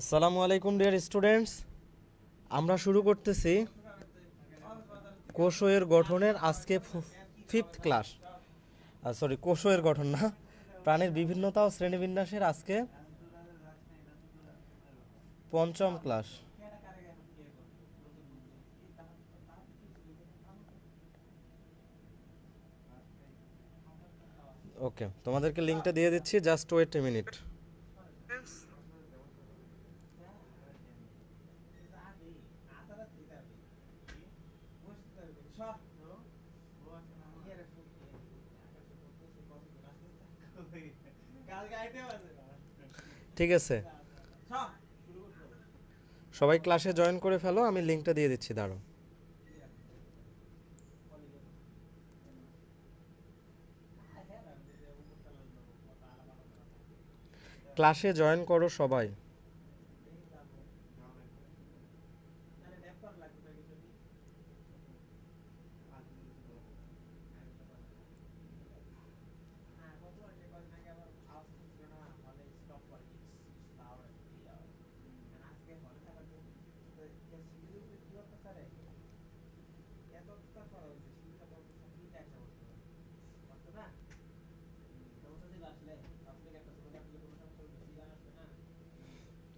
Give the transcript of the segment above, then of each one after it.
আসসালামু আলাইকুম dear students, আমরা শুরু করতেছি কোষের গঠনের আজকে ফিফথ ক্লাস। কোষের গঠন না, প্রাণীর বিভিন্নতা ও শ্রেণীবিন্যাসের আজকে পঞ্চম ক্লাস। ওকে, তোমাদেরকে লিঙ্কটা দিয়ে দিচ্ছি, জাস্ট ওয়েট এ মিনিট। ঠিক আছে, সবাই ক্লাসে জয়েন করে ফেলো, আমি লিঙ্কটা দিয়ে দিচ্ছি, দাঁড়াও। ক্লাসে জয়েন করো সবাই।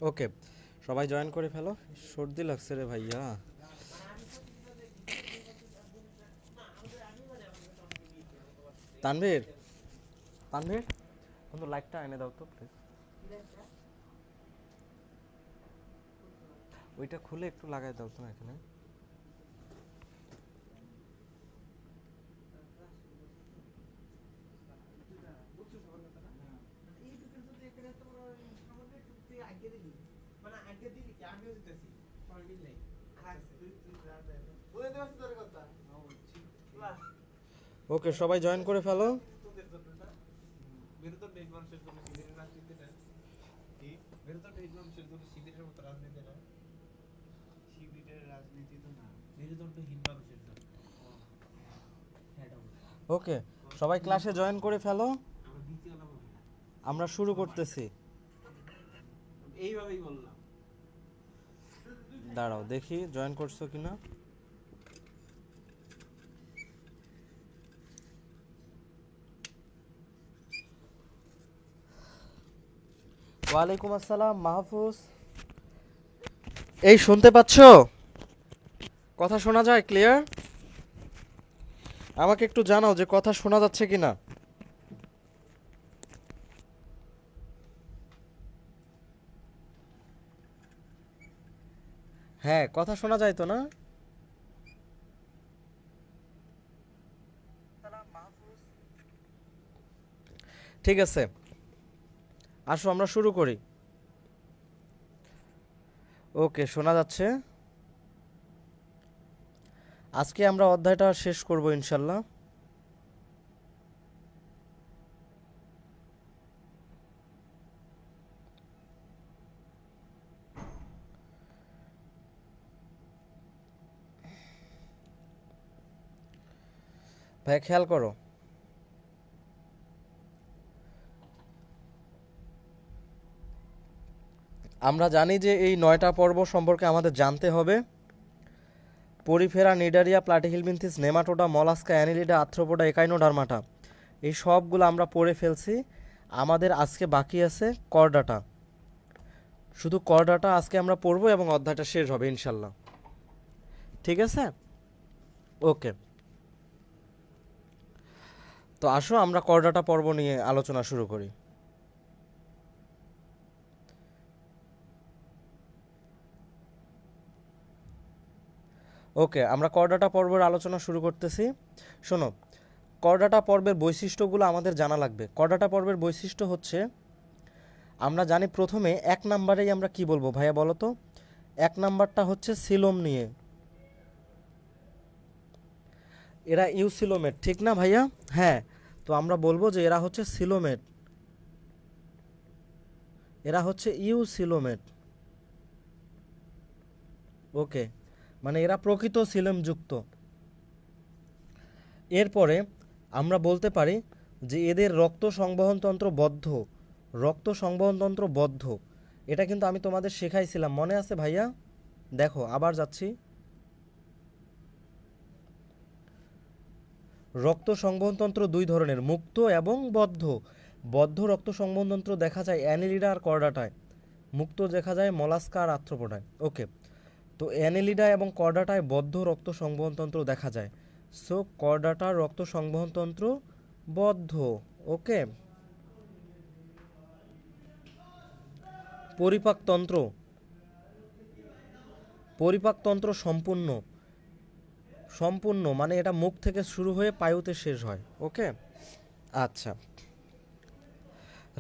ওকে, সবাই জয়েন করে ফেলো। সর্দি লাগছে রে ভাইয়া। তানভীর, তানভীর, বন্ধু লাইটটা এনে দাও তো প্লিজ। ওইটা খুলে একটু লাগাই দাও তো এখানে। ওকে, সবাই জয়েন করে ফেলো। ওকে, সবাই ক্লাসে জয়েন করে ফেলো, আমরা শুরু করতেছি। এইভাবেই বললাম। দাঁড়াও দেখি জয়েন করছো কিনা। ওয়ালাইকুম আসসালাম মাহফুজ। এই শুনতে পাচ্ছো? কথা শোনা যায় ক্লিয়ার? আমাকে একটু জানাও যে কথা শোনা যাচ্ছে কিনা। হ্যাঁ, কথা শোনা যায় তো না? ঠিক আছে, আসো আমরা শুরু করি। ওকে, শোনা যাচ্ছে। আজকে আমরা অধ্যায়টা শেষ করব ইনশাল্লাহ। ভাই খেয়াল করো, আমরা জানি যে এই 9টা পর্ব সম্পর্কে আমাদের জানতে হবে। Porifera, cnidaria, platyhelminthes, nematoda, mollusca, annelida, arthropoda, echinodermata, এই সবগুলো আমরা পড়ে ফেলছি। আমাদের আজকে বাকি আছে করডাটা। শুধু করডাটা আজকে আমরা পড়বো এবং অধ্যায়টা শেষ হবে ইনশাল্লাহ। ঠিক আছে, ওকে। তো আসো আমরা করডাটা পর্ব নিয়ে আলোচনা শুরু করি। ওকে, আমরা করডাটা পর্বের আলোচনা শুরু করতেছি। শোনো, করডাটা পর্বের বৈশিষ্ট্যগুলো আমাদের জানা লাগবে। করডাটা পর্বের বৈশিষ্ট্য হচ্ছে, আমরা জানি প্রথমে 1 নাম্বারেই আমরা কি বলবো ভাইয়া বলো তো? 1 নাম্বারটা হচ্ছে সিলোম নিয়ে। এরা ইউসিলোমেট, ঠিক না ভাইয়া? হ্যাঁ, তো আমরা বলবো যে এরা হচ্ছে সিলোমেট, এরা হচ্ছে ইউসিলোমেট। ওকে, মানে এরা প্রকৃত সিলোমযুক্ত। এরপরে আমরা বলতে পারি যে এদের রক্ত সংবহনতন্ত্র বদ্ধ, রক্ত সংবহনতন্ত্র বদ্ধ। এটা কিন্তু আমি তোমাদের শেখাইছিলাম, মনে আছে ভাইয়া? দেখো আবার যাচ্ছি। রক্ত সংবহনতন্ত্র দুই ধরনের, মুক্ত এবং বদ্ধ। বদ্ধ রক্ত সংবহনতন্ত্র দেখা যায় অ্যানিলিডা আর কর্ডাটায়, মুক্ত দেখা যায় মলাস্কা আর আর্থ্রোপোডায়। ওকে, তো অ্যানিলিডা এবং কর্ডাটায় বদ্ধ রক্ত সংবহনতন্ত্র দেখা যায়। সো কর্ডাটার রক্ত সংবহনতন্ত্র বদ্ধ। ওকে, পরিপাকতন্ত্র, পরিপাকতন্ত্র সম্পূর্ণ, সম্পূর্ণ মানে এটা মুখ থেকে শুরু হয়ে পায়ুতে শেষ হয়। ওকে, আচ্ছা।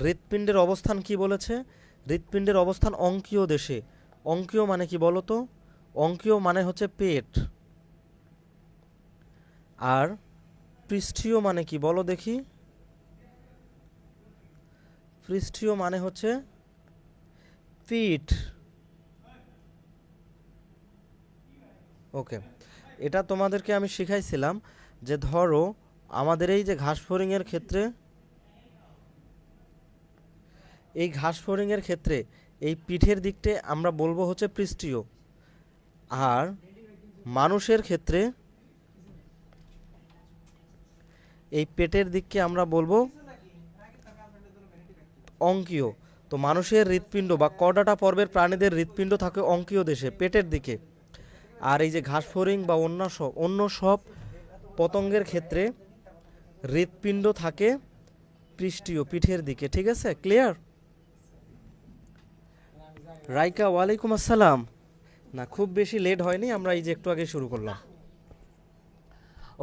হৃৎপিণ্ডের অবস্থান কি বলেছে? হৃৎপিণ্ডের অবস্থান অঙ্কীয় দেশে। অঙ্কীয় মানে কি বলো তো? অঙ্কীয় মানে হচ্ছে পেট। আর পৃষ্ঠীয় মানে কি বলো দেখি? পৃষ্ঠীয় মানে হচ্ছে পিঠ। ওকে, এটা তোমাদেরকে আমি শিখাইছিলাম যে ধরো আমাদের এই যে ঘাসফড়িংয়ের ক্ষেত্রে, এই ঘাসফড়িংয়ের ক্ষেত্রে এই পিঠের দিকটা আমরা বলবো হচ্ছে পৃষ্ঠীয়, আর মানুষের ক্ষেত্রে এই পেটের দিককে আমরা বলবো অঙ্কীয়। তো মানুষের হৃৎপিণ্ড বা কর্ডাটা পর্বের প্রাণীদের হৃৎপিণ্ড থাকে অঙ্কীয় দেশে, পেটের দিকে। আর এই যে ঘাসফড়িং বা অন্য সব পতঙ্গের ক্ষেত্রে হৃৎপিণ্ড থাকে পৃষ্ঠীয়, পিঠের দিকে। ঠিক আছে, ক্লিয়ার? রাইকা, ওয়ালাইকুম আসসালাম। না, খুব বেশি লেট হয়নি, আমরা এই যে একটু আগে শুরু করলাম।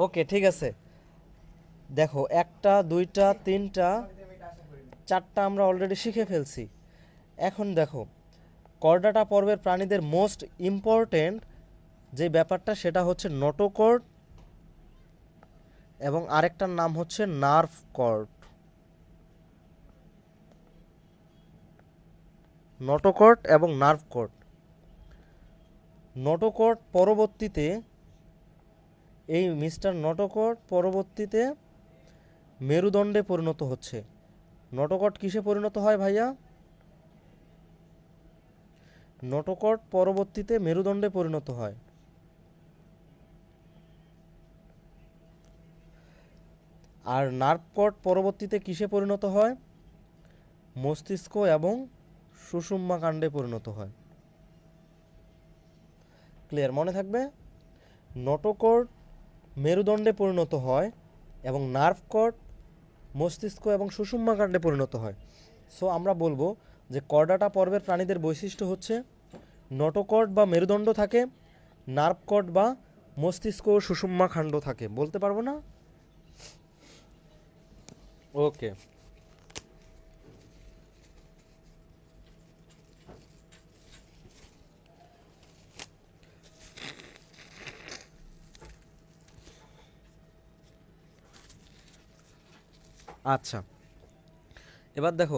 ওকে, ঠিক আছে। দেখো, একটা, দুইটা, তিনটা, চারটা আমরা অলরেডি শিখে ফেলছি। এখন দেখো, কর্ডাটা পর্বের প্রাণীদের মোস্ট ইম্পর্টেন্ট যে ব্যাপারটা সেটা হচ্ছে নোটোকর্ড এবং আরেকটার নাম হচ্ছে নার্ভ কর্ড। নোটোকর্ড এবং নার্ভ কর্ড। নোটোকর্ড পরবর্তীতে, এই মিস্টার নোটোকর্ড পরবর্তীতে মেরুদণ্ডে পরিণত হচ্ছে। নোটোকর্ড কিসে পরিণত হয় ভাইয়া? নোটোকর্ড পরবর্তীতে মেরুদণ্ডে পরিণত হয়। আর নার্ভ কর্ড পরবর্তীতে কিসে পরিণত হয়? মস্তিষ্ক এবং সুষুম্না কাণ্ডে পরিণত হয়। ক্লিয়ার? মনে থাকবে, নোটোকর্ড মেরুদণ্ডে পরিণত হয় এবং নার্ভ কর্ড মস্তিষ্ক এবং সুষুম্না কাণ্ডে পরিণত হয়। সো আমরা বলবো যে কর্ডাটা পর্বের প্রাণীদের বৈশিষ্ট্য হচ্ছে নোটোকর্ড বা মেরুদণ্ড থাকে, নার্ভ কর্ড বা মস্তিষ্ক ও সুষুম্না কাণ্ড থাকে। বলতে পারবো না? ওকে, আচ্ছা। এবার দেখো,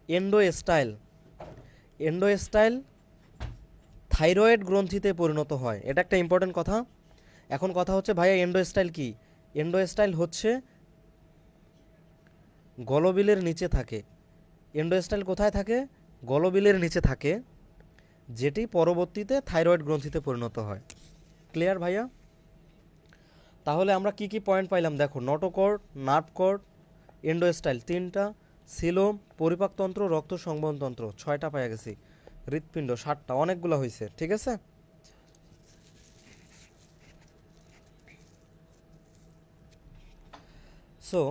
এন্ডোস্টাইল। এন্ডোস্টাইল থাইরয়েড গ্রন্থিতে পরিণত হয়। এটা একটা ইম্পর্টেন্ট কথা। এখন কথা হচ্ছে ভাইয়া এন্ডোস্টাইল কি? এন্ডোস্টাইল হচ্ছে গলবিলের নিচে থাকে। এন্ডোস্টাইল কোথায় থাকে? গলবিলের নিচে থাকে, যেটি পরবর্তীতে থাইরয়েড গ্রন্থিতে পরিণত হয়। ক্লিয়ার ভাইয়া? তাহলে আমরা কি কি পয়েন্ট পাইলাম দেখো, নোটোকর্ড, নার্ভ কর্ড, এন্ডোস্টাইল তিনটা, সিলোম, পরিপাকতন্ত্র, রক্ত সংবহনতন্ত্র 6টা পাইয়া গেছি, হৃৎপিণ্ড 7টা, অনেকগুলো হয়েছে। ঠিক আছে, সো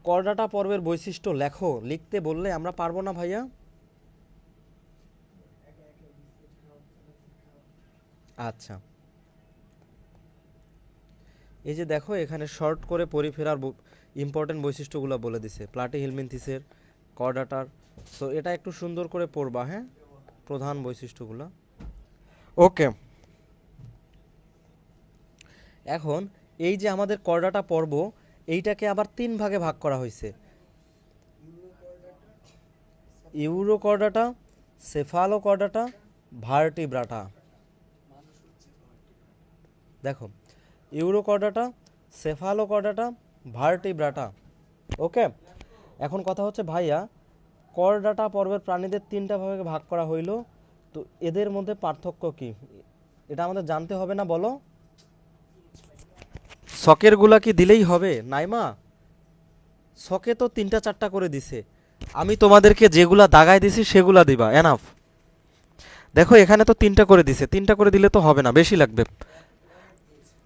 কর্ডাটা পর্বের বৈশিষ্ট্য লেখো। লিখতে বললে আমরা পারবো না ভাইয়া। আচ্ছা, এই যে দেখো এখানে শর্ট করে পরিফেরার ইম্পর্টেন্ট বৈশিষ্ট্যগুলো বলে দিছে প্লাটিহেলমিনথিসের, কর্ডাটার। সো এটা একটু সুন্দর করে পড়বা, হ্যাঁ, প্রধান বৈশিষ্ট্যগুলো। ওকে, এখন এই যে আমাদের কর্ডাটা পর্ব, এইটাকে আবার 3 ভাগে ভাগ করা হয়েছে। Urochordata, cephalochordata, vertebrata. দেখো, ইউরোকর্ডাটা, সেফালোকর্ডাটা, ভার্টিব্রাটা। ওকে, এখন কথা হচ্ছে ভাইয়া, করডাটা পর্বের প্রাণীদের তিনটা ভাগে ভাগ করা হইল, তো এদের মধ্যে পার্থক্য কি এটা আমাদের জানতে হবে না বলো? শখের গুলা কি দিলেই হবে নাইমা? শখে তো তিনটা চারটা করে দিছে, আমি তোমাদেরকে যেগুলা দাগায় দিছি সেগুলা দিবা এনাফ। দেখো এখানে তো তিনটা করে দিছে, তিনটা করে দিলে তো হবে না, বেশি লাগবে,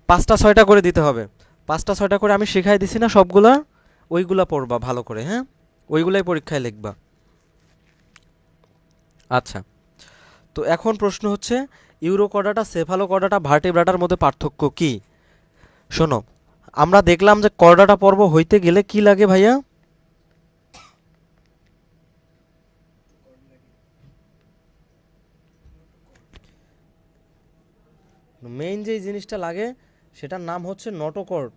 পাঁচটা ছয়টা করে দিতে হবে। পাঁচটা ছয়টা করে আমি শিখাই দিছি না সবগুলা, ওইগুলা পড়বা ভালো করে, হ্যাঁ ওইগুলাই পরীক্ষায় লিখবা। আচ্ছা, তো এখন প্রশ্ন হচ্ছে ইউরোকর্ডাটা সেফালোকর্ডাটা ভার্টিব্রাটার মধ্যে পার্থক্য কি? শোনো, আমরা দেখলাম যে কর্ডাটা পর্ব হইতে গেলে কি লাগে ভাইয়া? মেইন যে জিনিসটা লাগে সেটার নাম হচ্ছে নটোকর্ড।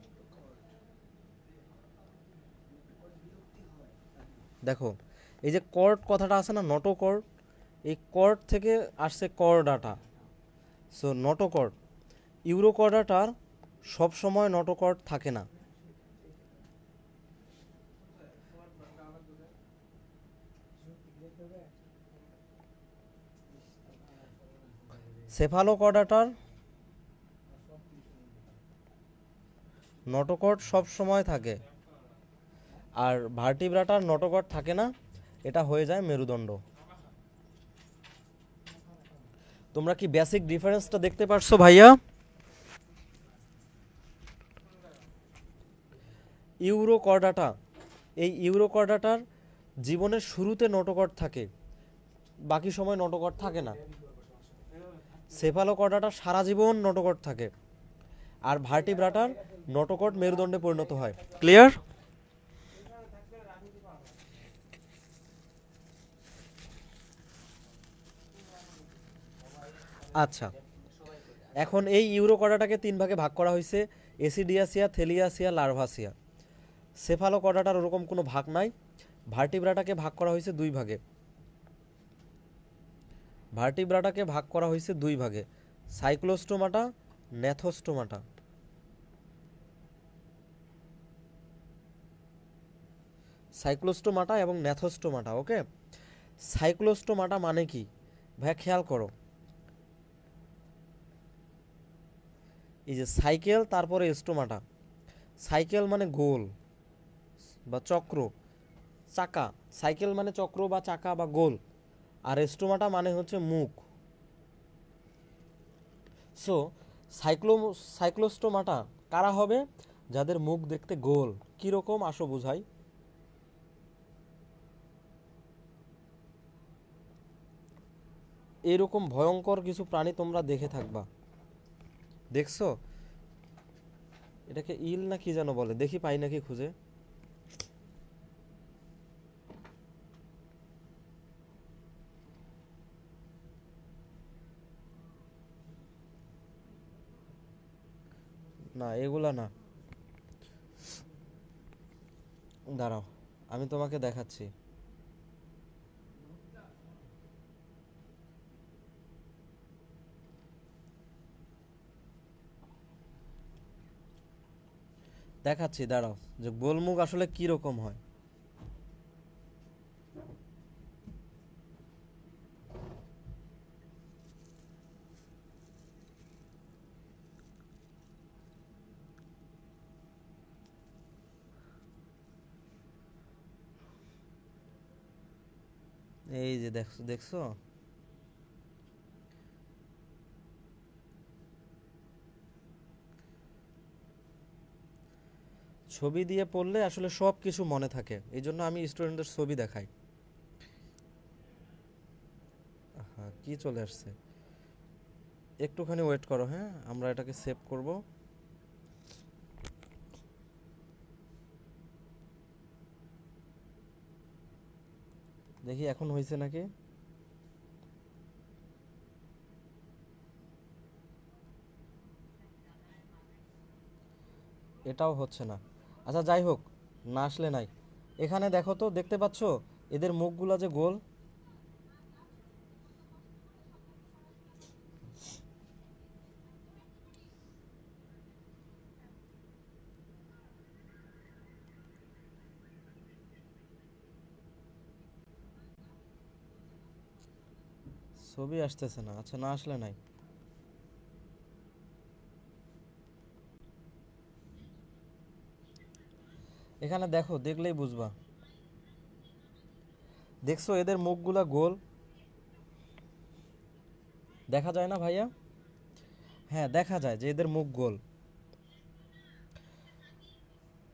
দেখো এই যে কর্ড কথাটা আছে না, নটোকর্ড, এই কর্ড থেকে আসছে কর্ডাটা, সো নটোকর্ড। ইউরোকর্ডাটার সব সময় নটোকর্ড থাকে না। সেফালোকর্ডাটার নটোকর্ড সব সময় থাকে, আর ভার্টিব্রাটার নটোকর্ড থাকে না, এটা হয়ে যায় মেরুদণ্ড। তোমরা কি বেসিক ডিফারেন্সটা দেখতে পারছো ভাইয়া? ইউরোকর্ডাটা, এই ইউরোকর্ডাটার জীবনের শুরুতে নটোকর্ড থাকে, বাকি সময় নটোকর্ড থাকে না। সেফালোকর্ডাটা সারা জীবন নটোকর্ড থাকে, আর ভার্টিব্রাটার নটোকর্ড মেরুদণ্ডে পরিণত হয়। ক্লিয়ার? আচ্ছা, এখন এই ইউরোকর্ডাটাকে তিন ভাগে ভাগ করা হয়েছে, এসিডিয়াসিয়া, থেলিয়াসিয়া, লার্ভাসিয়া। সেফালোকর্ডাটার ওরকম কোনো ভাগ নাই। ভার্টিব্রাটাকে ভাগ করা হয়েছে দুই ভাগে, ভার্টিব্রাটাকে ভাগ করা হয়েছে দুই ভাগে, সাইক্লোস্টোমাটা, ন্যাথোস্টোমাটা। সাইক্লোস্টোমাটা এবং ন্যাথোস্টোমাটা, ওকে। সাইক্লোস্টোমাটা মানে কি ভাই, খেয়াল করো, এই যে সাইকেল তারপরে স্টোমাটা। সাইকেল মানে গোল বা চক্র, চাকা। সাইকেল মানে চক্র বা চাকা বা গোল, আর স্টোমাটা মানে হচ্ছে মুখ। সো সাইক্লো সাইক্লোস্টোমাটা কারা হবে? যাদের মুখ দেখতে গোল। কিরকম আসো বুঝাই। এরকম ভয়ঙ্কর কিছু প্রাণী তোমরা দেখে থাকবা, দেখছো? এটাকে ইল না কি যেন বলে, দেখি পাই নাকি খুঁজে। না এগুলা না, দাঁড়াও আমি তোমাকে দেখাচ্ছি। দেখাচ্ছি দাঁড়াও, যে গোলমুখ আসলে কি রকম হয়। এই যে দেখছো দেখছো, ছবি দিয়ে পড়লে আসলে সব কিছু মনে থাকে, এই জন্য আমি স্টুডেন্টদের ছবি দেখাই। হ্যাঁ কি চলে আসছে, একটুখানি ওয়েট করো, হ্যাঁ আমরা এটাকে সেভ করব। দেখি এখন হয়েছে নাকি। এটাও হচ্ছে না। আচ্ছা যাই হোক, না আসলে নাই। এখানে দেখো তো, দেখতে পাচ্ছো এদের মুখগুলা যে গোল? ছবি আসতেছে না, আচ্ছা না আসলে নাই। এখানে দেখো, দেখলেই বুঝবা। দেখছো এদের মুখগুলা গোল, দেখা যায় না ভাইয়া? হ্যাঁ দেখা যায় যে এদের মুখ গোল।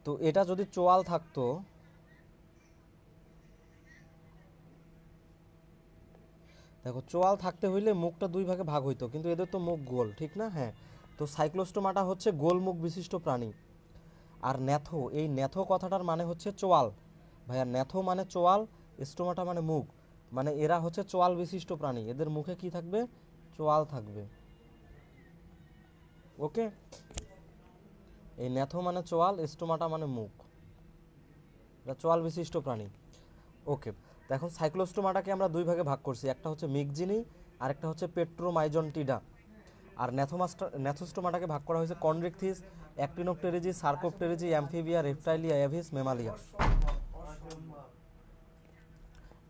তো এটা যদি চোয়াল থাকতো, দেখো চোয়াল থাকতে হইলে মুখটা দুই ভাগে ভাগ হইতো, কিন্তু এদের তো মুখ গোল, ঠিক না? হ্যাঁ। তো সাইক্লোস্টোমাটা হচ্ছে গোল মুখ বিশিষ্ট প্রাণী। আর ন্যাথো, এই ন্যাথো কথাটার মানে হচ্ছে চোয়াল। ভাইয়া ন্যাথো মানে চোয়াল, স্টোমাটা মানে মুখ, মানে এরা হচ্ছে চোয়াল বিশিষ্ট প্রাণী, এদের মুখে কি থাকবে? চোয়াল থাকবে। ওকে, এই ন্যাথো মানে চোয়াল, স্টোমাটা মানে মুখ, এটা চোয়াল বিশিষ্ট প্রাণী। ওকে, তো এখন সাইক্লোস্টোমাটাকে আমরা দুই ভাগে ভাগ করছি, একটা হচ্ছে মিগজিনি আর একটা হচ্ছে পেট্রোমাইজনটিডা। আর ন্যাথোস্টোমাটাকে ভাগ করা হয়েছে কন্ড্রিকথিস, অ্যাক্টিনোপটেরিজি, সার্কোপটেরিজি, অ্যামফিবিয়া, রেপটাইলিয়া, এভিস, মেমালিয়া।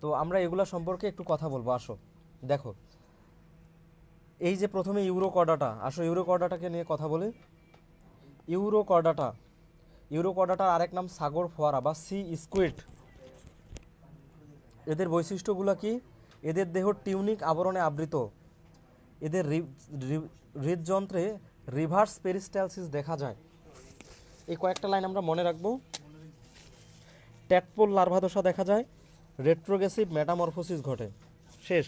তো আমরা এগুলা সম্পর্কে একটু কথা বলবো, আসো। দেখো এই যে প্রথমে ইউরোকর্ডাটা, আসো ইউরোকর্ডাটাকে নিয়ে কথা বলি। ইউরোকর্ডাটা, ইউরোকর্ডাটার আরেক নাম সাগর ফোয়ারা বা সি স্কুইড। এদের বৈশিষ্ট্যগুলো কি? এদের দেহ টিউনিক আবরণে আবৃত, এদের হৃদযন্ত্রে রিভার্স পেরিস্টালসিস দেখা যায়। এই কয়েকটা লাইন আমরা মনে রাখবো। ট্যাডপোল লার্ভা দশা দেখা যায়, রেট্রোগ্রেসিভ মেটামরফোসিস ঘটে। শেষ।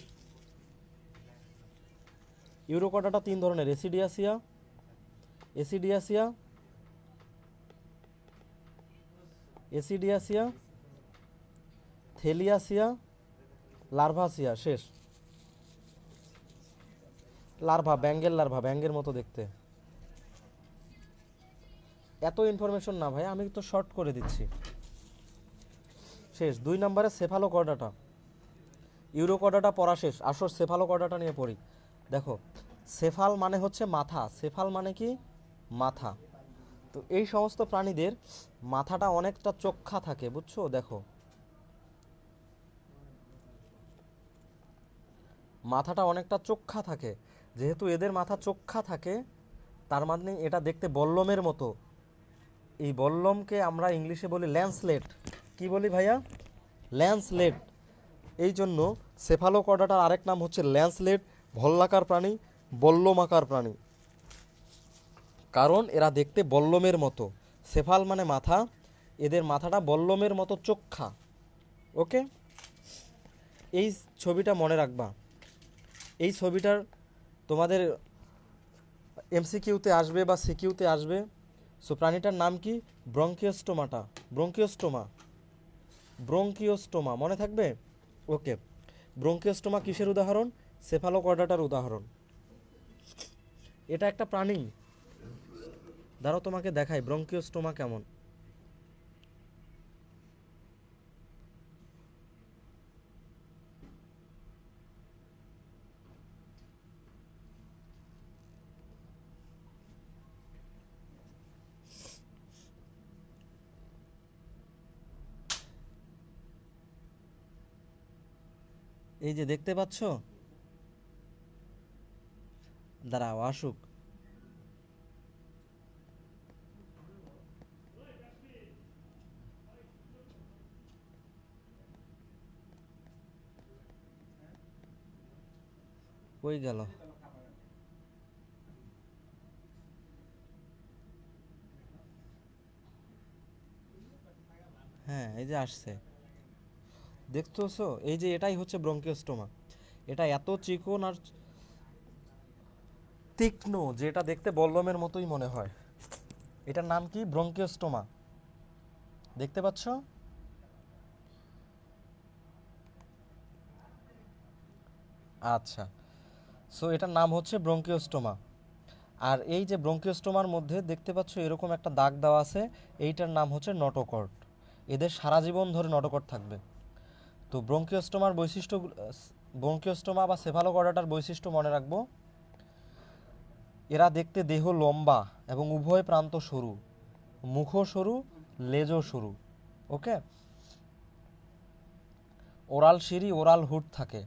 ইউরোকর্ডাটা তিন ধরনের, এসিডিয়াসিয়া, এসিডিয়াসিয়া, এসিডিয়াসিয়া, থেলিয়াসিয়া, লার্ভাসিয়া। শেষ। লার্ভা, ব্যাঙ্গের লার্ভা, ব্যাঙ্গের মতো দেখতে। এত ইনফরমেশন না ভাই, আমি তো শর্ট করে দিচ্ছি। শেষ। 2 নম্বরে সেফালোকর্ডাটা। ইউরোকর্ডাটা পড়া শেষ, আসো সেফালোকর্ডাটা নিয়ে পড়ি। দেখো সেফাল মানে হচ্ছে মাথা, সেফাল মানে কি? মাথা। তো এই সমস্ত প্রাণীদের মাথাটা অনেকটা চোখ্খা থাকে, বুঝছো? দেখো মাথাটা অনেকটা চোখ্খা থাকে, যেহেতু এদের মাথা চোখ্খা থাকে তার মানে এটা দেখতে বল্লমের মতো। এই বল্লমকে আমরা ইংলিশে বলি ল্যান্সলেট। কি বলি ভাইয়া? ল্যান্সলেট। এই জন্য সেফালোকর্ডাটার আরেক নাম হচ্ছে ল্যান্সলেট, ভল্লাকার প্রাণী, বল্লমাকার প্রাণী, কারণ এরা দেখতে বল্লমের মতো। সেফাল মানে মাথা, এদের মাথাটা বল্লমের মতো চোখ্খা। ওকে, এই ছবিটা মনে রাখবা। এই ছবিটার তোমাদের এমসিকিউতে আসবে বা সিকিউতে আসবে। সো প্রাণীটার নাম কি? ব্রঙ্কিওস্টোমাটা, ব্রঙ্কিওস্টোমা, ব্রঙ্কিওস্টোমা মনে থাকবে? ওকে, ব্রঙ্কিওস্টোমা কিসের উদাহরণ? সেফালোকর্ডাটার উদাহরণ। এটা একটা প্রাণী, দাঁড়াও তোমাকে দেখাই ব্রঙ্কিওস্টোমা কেমন। এই যে দেখতে পাচ্ছ, দাঁড়াও আসুক। কই গেল? হ্যাঁ এই যে আসছে, দেখতেছো? এই যে এটাই হচ্ছে ব্রঙ্কিওস্টোমা। এটা এত চিকন আর তীক্ষ্ণ যেটা দেখতে বল্লমের মতোই মনে হয়। এটার নাম কি? ব্রঙ্কিওস্টোমা। দেখতে পাচ্ছ? আচ্ছা, সো এটার নাম হচ্ছে ব্রঙ্কিওস্টোমা। আর এই যে ব্রঙ্কিওস্টোমার মধ্যে দেখতে পাচ্ছ এরকম একটা দাগ দেওয়া আছে, এইটার নাম হচ্ছে নটোকর্ড। এদের সারা জীবন ধরে নটোকর্ড থাকবে। তো ব্রঙ্কিওস্টোমার বৈশিষ্ট্য, ব্রঙ্কিওস্টোমা বা সেফালোকর্ডাটার বৈশিষ্ট্য মনে রাখবো। এরা দেখতে দেহ লম্বা এবং উভয় প্রান্ত সরু, মুখও সরু, লেজও সরু। ওকে, ওরাল সিঁড়ি, ওরাল হুড থাকে,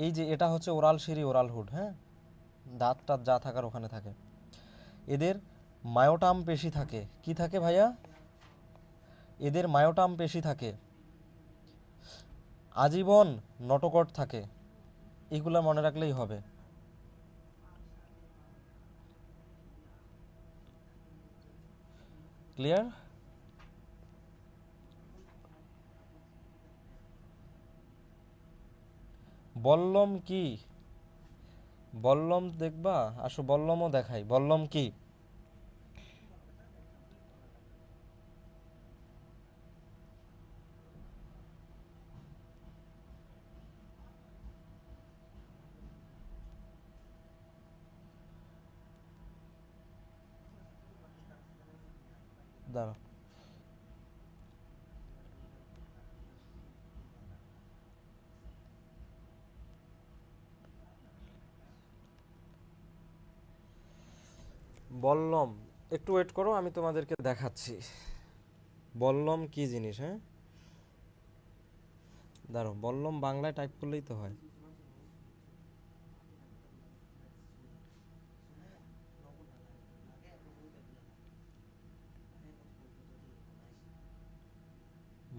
এই যে এটা হচ্ছে ওরাল সিঁড়ি, ওরাল হুড, হ্যাঁ, দাঁত টাত যা থাকার ওখানে থাকে। এদের মায়োটাম পেশি থাকে। কি থাকে ভাইয়া? এদের মায়োটাম পেশি থাকে। আজীবন নটোকট থাকে। এগুলা মনে রাখলেই হবে। ক্লিয়ার? বল্লম কি? বল্লম দেখবা? আসো বল্লমও দেখাই। বল্লম কি? দাঁড়া, বল্লম, একটু ওয়েট করো, আমি তোমাদেরকে দেখাচ্ছি বল্লম কি জিনিস। হ্যাঁ, দাঁড়ো, বল্লম বাংলায় টাইপ করলেই তো হয়।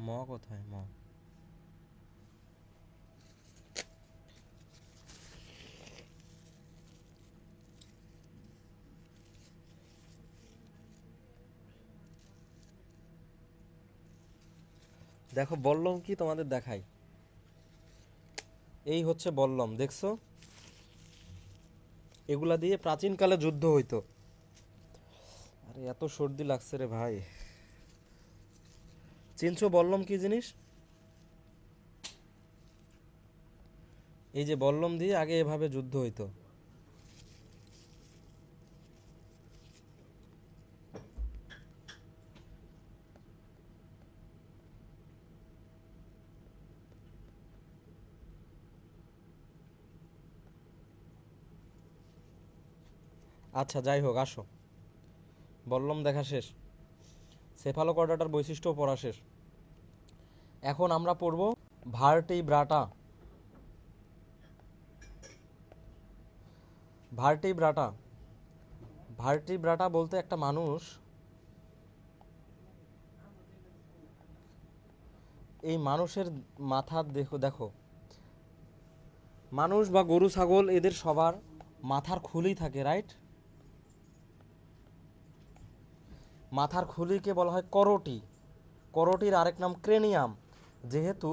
ম কোথায়? ম, দেখো বল্লম কি তোমাদের দেখাই। এই হচ্ছে বল্লম, দেখছো? এগুলা দিয়ে প্রাচীনকালে যুদ্ধ হইতো। আরে এত সর্দি লাগছে রে ভাই। চিনছো বল্লম কি জিনিস? এই যে বল্লম দিয়ে আগে এভাবে যুদ্ধ হইতো। আচ্ছা যাই হোক, আসো, বল্লম দেখা শেষ, সেফালোকর্ডাটার বৈশিষ্ট্য পড়া শেষ। এখন আমরা পড়ব ভার্টিব্রাটা। ভার্টিব্রাটা, ভার্টিব্রাটা বলতে একটা মানুষ, এই মানুষের মাথা দেখো, দেখো, মানুষ বা গরু ছাগল এদের সবার মাথার খুলি থাকে, রাইট? মাথার খুলিকে বলা হয় করোটি। করোটির আরেক নাম ক্রেনিয়াম। যেহেতু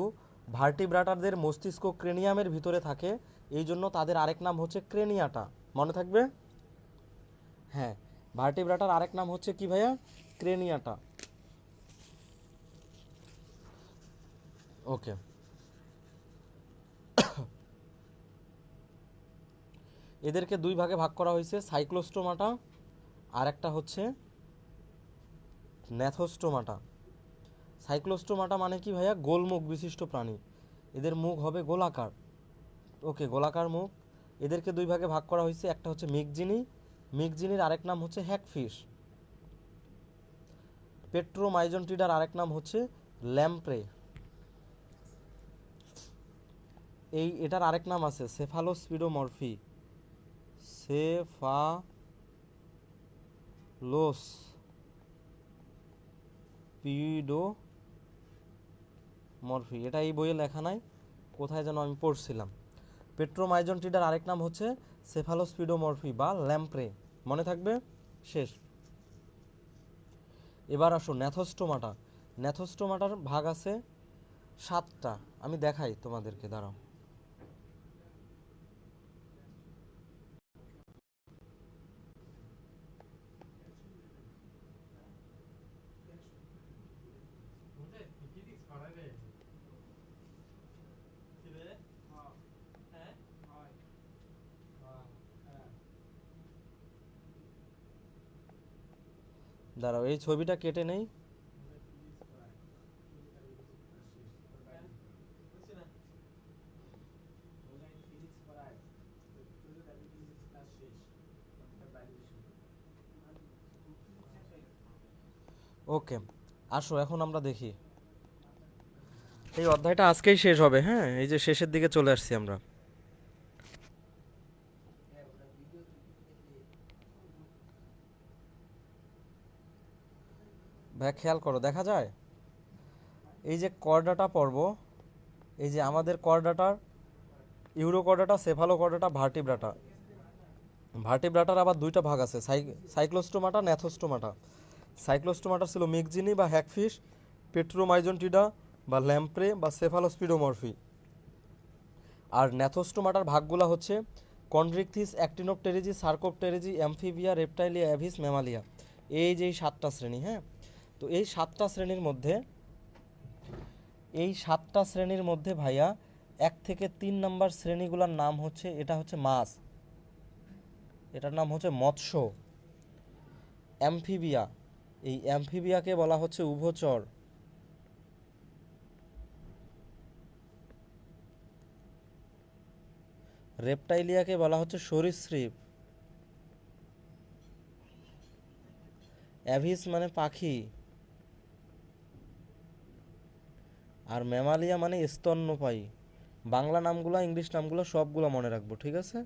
ভার্টিব্রাটারদের মস্তিষ্ক ক্রেনিয়ামের ভিতরে থাকে, এই জন্য তাদের আরেক নাম হচ্ছে ক্রেনিয়াটা। মনে থাকবে? হ্যাঁ, ভার্টিব্রাটার আরেক নাম হচ্ছে কি ভাইয়া? ক্রেনিয়াটা। ওকে, এদেরকে দুই ভাগে ভাগ করা হয়েছে, সাইক্লোস্টোমাটা আর একটা হচ্ছে ন্যাথোস্টোমাটা। সাইক্লোস্টোমাটা মানে কি ভাইয়া? গোলমুখ বিশিষ্ট প্রাণী। এদের মুখ হবে গোলাকার। ওকে, গোলাকার মুখ। এদেরকে দুই ভাগে ভাগ করা হয়েছে, একটা হচ্ছে মিগজিনি, মিগজিনির আরেক নাম হচ্ছে হ্যাগফিশ। পেট্রোমাইজন্টিডার আরেক নাম হচ্ছে ল্যাম্প্রে। এটার আরেক নাম আছে সেফালোস্পিডোমরফি। সেফালোস্পিডোমরফি, এটা এই বইয়ে লেখা নাই, কোথায় যেন আমি পড়ছিলাম। পেট্রোমাইজন্টিডার আরেক নাম হচ্ছে সেফালোস্পিডোমরফি বা ল্যাম্প্রে। মনে থাকবে? শেষ। এবার আসো ন্যাথোস্টোমাটা। ন্যাথোস্টোমাটার ভাগ আছে 7টা। আমি দেখাই তোমাদেরকে, দাঁড়াও। দাঁড়াও, এই ছবিটা কেটে নেই। ওকে, আসো এখন আমরা দেখি। এই অধ্যায়টা আজকেই শেষ হবে, হ্যাঁ, এই যে শেষের দিকে চলে আসছি আমরা। ভাই খেয়াল করো, দেখা যায় এই যে কর্ডাটা পর্ব, এই যে আমাদের কর্ডাটার ইউরোকর্ডাটা, সেফালোকর্ডাটা, ভার্টিব্রাটা। ভার্টিব্রাটার আবার দুইটা ভাগ আছে, সাইক্লোস্টোমাটা, ন্যাথোস্টোমাটা। সাইক্লোস্টোমাটা ছিল মিগজিনি বা হ্যাকফিশ, পেট্রোমাইজন্টিডা বা ল্যাম্প্রে বা সেফালোস্পিডোমরফি। আর ন্যাথোস্টোমাটার ভাগগুলো হচ্ছে chondrichthyes, actinopterygii, sarcopterygii, amphibia, reptilia, aves, mammalia. এই যে 7টা শ্রেণী। হ্যাঁ, তো এই 7টা শ্রেণীর মধ্যে, ভাইয়া 1 থেকে 3 নাম্বার শ্রেণীগুলোর নাম হচ্ছে, এটা হচ্ছে মাছ, এটার নাম হচ্ছে মৎস্য। অ্যামফিবিয়া, এই অ্যামফিবিয়াকে বলা হচ্ছে উভচর। রেপটাইলিয়াকে বলা হচ্ছে সরীসৃপ। অ্যাভিস মানে পাখি। আর ম্যামালিয়া মানে স্তন্যপায়ী। বাংলা নামগুলো, ইংলিশ নামগুলো সবগুলো মনে রাখবো, ঠিক আছে?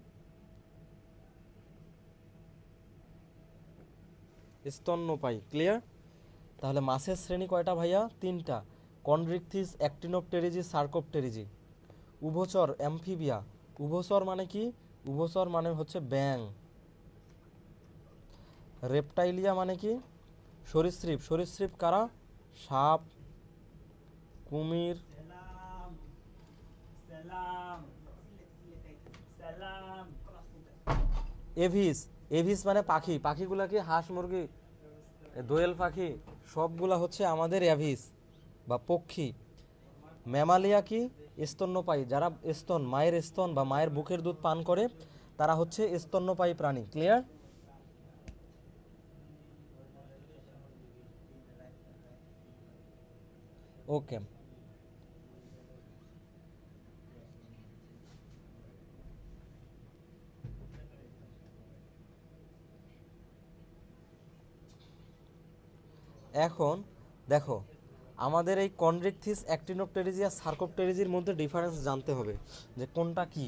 স্তন্যপায়ী, ক্লিয়ার? তাহলে মাছের শ্রেণী কয়টা ভাইয়া? 3টা। Chondrichthyes, actinopterygii, Sarcopterygii. উভচর, অ্যামফিবিয়া। উভচর মানে কি? উভচর মানে হচ্ছে ব্যাং। রেপটাইলিয়া মানে কি? সরীসৃপ। সরীসৃপ কারা? সাপ, কুমির। এভিস, এভিস মানে পাখি। পাখিগুলা কি? হাঁস, মুরগি, দোয়েল পাখি, সবগুলা হচ্ছে আমাদের অ্যাভিস বা পক্ষী। ম্যামালিয়া কি? স্তন্যপায়ী। যারা স্তন, মায়ের স্তন বা মায়ের বুকের দুধ পান করে, তারা হচ্ছে স্তন্যপায়ী প্রাণী, ক্লিয়ার? ওকে। এখন দেখো, আমাদের এই কন্ড্রিকথিস, অ্যাক্টিনোপটেরিজি আর সার্কোপটেরিজির মধ্যে ডিফারেন্স জানতে হবে যে কোনটা কি।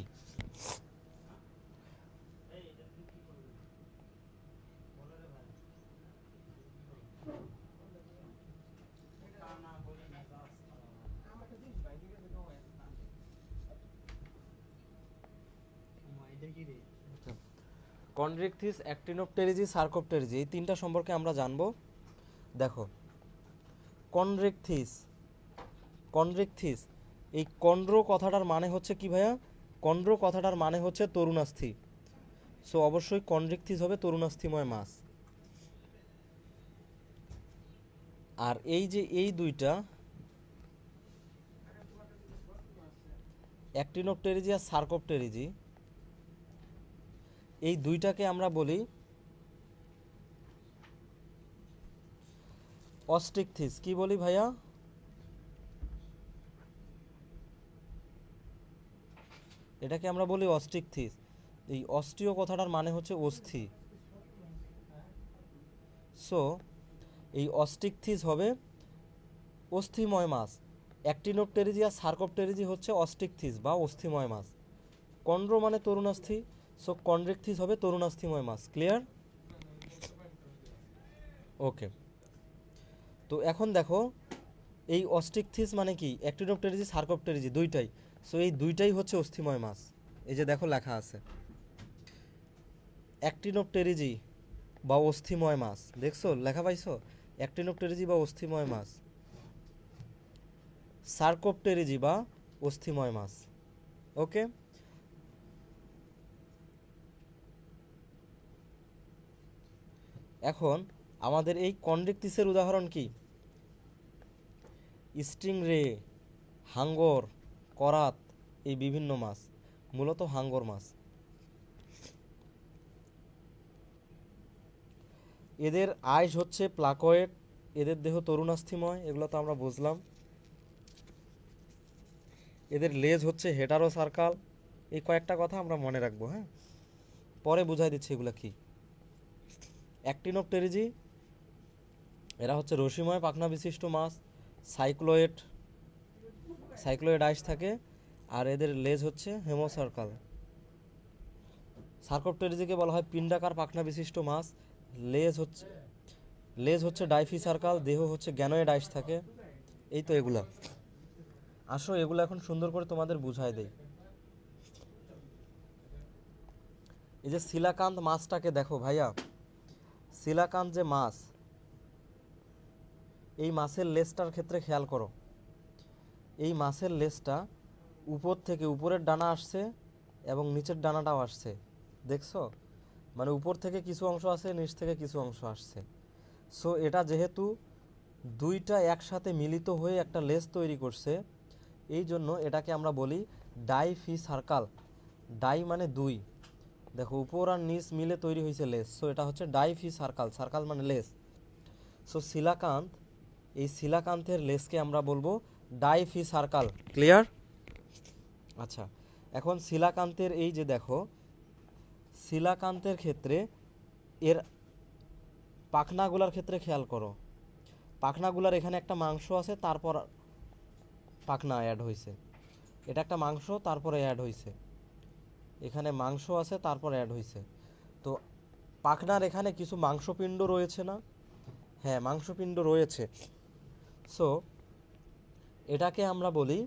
কন্ড্রিকথিস, অ্যাক্টিনোপটেরিজি, সার্কোপটেরিজি, এই 3টা সম্পর্কে আমরা জানবো। দেখো, কন্ড্রিকথিস, কন্ড্রিকথিস, এই কন্ড্রো কথাটার মানে হচ্ছে কি ভাইয়া? কন্ড্রো কথাটার মানে হচ্ছে তরুণাস্থি। সো অবশ্যই কন্ড্রিকথিস হবে তরুণাস্থিময় মাছ। আর এই যে এই দুইটা, অ্যাক্টিনোপটেরিজি আর সার্কোপটেরিজি, এই দুইটাকে আমরা বলি অস্টিকথিস। কি বলি ভাইয়া? এটাকে আমরা বলি অস্টিকথিস। এই অস্টিও কথাটার মানে হচ্ছে অস্থি। সো এই অস্টিকথিস হবে অস্থিময় মাছ। অ্যাক্টিনোপটেরিজি আর সার্কোপটেরিজি হচ্ছে অস্টিকথিস বা অস্থিময় মাছ। কন্ড্রো মানে তরুণাস্থি, সো কন্ড্রিকথিস হবে তরুণাস্থিময় মাছ, ক্লিয়ার? ওকে। তো এখন দেখো, এই অস্টিকথিস মানে কি? অ্যাক্টিনোপটেরিজি, সার্কোপটেরিজি দুইটাই। সো এই দুইটাই হচ্ছে অস্থিময় মাছ। এই যে দেখো লেখা আছে অ্যাক্টিনোপটেরিজি বা অস্থিময় মাছ, দেখছো লেখা পাইছো? অ্যাক্টিনোপটেরিজি বা অস্থিময় মাছ, সার্কোপটেরিজি বা অস্থিময় মাছ। ওকে। এখন আমাদের এই কন্ড্রিকথিসের উদাহরণ কি? স্টিংরে, হাঙ্গর, করাত, এই বিভিন্ন মাছ, মূলত হাঙ্গর মাছ। এদের আইস হচ্ছে প্লাকয়েড, এদের দেহ তরুণাস্থিময়, এগুলো তো আমরা বুঝলাম। এদের লেজ হচ্ছে হেটারো সার্কাল। এই কয়েকটা কথা আমরা মনে রাখবো, হ্যাঁ, পরে বুঝাই দিচ্ছি এগুলো কি। অ্যাক্টিনোপটেরিজি, এরা হচ্ছে রশ্মিময় পাখনা বিশিষ্ট মাছ। সাইক্লোয়েড, সাইক্লোয়েড আইস থাকে, আর এদের লেজ হচ্ছে হেমোসার্কাল। সার্কোপটেরিজিকে বলা হয় পিণ্ডাকার পাখনা বিশিষ্ট মাছ। লেজ হচ্ছে, লেজ হচ্ছে ডাইফি সার্কাল, দেহ হচ্ছে গ্যানোয়েড আইস থাকে। এই তো এগুলা। আসো এগুলো এখন সুন্দর করে তোমাদের বুঝাই দেই। এই যে সিলাকান্ত মাছটাকে দেখো ভাইয়া, সিলাকান্ত যে মাছ, এই মাছের লেজটার ক্ষেত্রে খেয়াল করো। এই মাছের লেজটা উপর থেকে উপরের ডানা আসছে এবং নিচের ডানাটাও আসছে, দেখছো? মানে উপর থেকে কিছু অংশ আছে, নিচ থেকে কিছু অংশ আসছে। সো এটা যেহেতু দুইটা একসাথে মিলিত হয়ে একটা লেজ তৈরি করছে, এই জন্য এটাকে আমরা বলি ডাইফি সার্কাল। ডাই মানে দুই, দেখো উপর আর নিচ মিলে তৈরি হয়েছে লেজ, সো এটা হচ্ছে ডাইফি সার্কাল। সার্কাল মানে লেজ। সো সিলাকান্ত, এই সিলাকান্তের লেজকে আমরা বলবো ডাইফি সার্কাল। ক্লিয়ার? আচ্ছা, এখন সিলাকান্তের এই যে দেখো, সিলাকান্তের ক্ষেত্রে এর পাখনাগুলার ক্ষেত্রে খেয়াল করো। পাখনাগুলার এখানে একটা মাংস আছে, তারপর পাখনা অ্যাড হয়েছে। এটা একটা মাংস, তারপরে অ্যাড হয়েছে। এখানে মাংস আছে, তারপর অ্যাড হয়েছে। তো পাখনার এখানে কিছু মাংসপিণ্ড রয়েছে না? হ্যাঁ, মাংসপিণ্ড রয়েছে। সো এটাকে আমরা বলি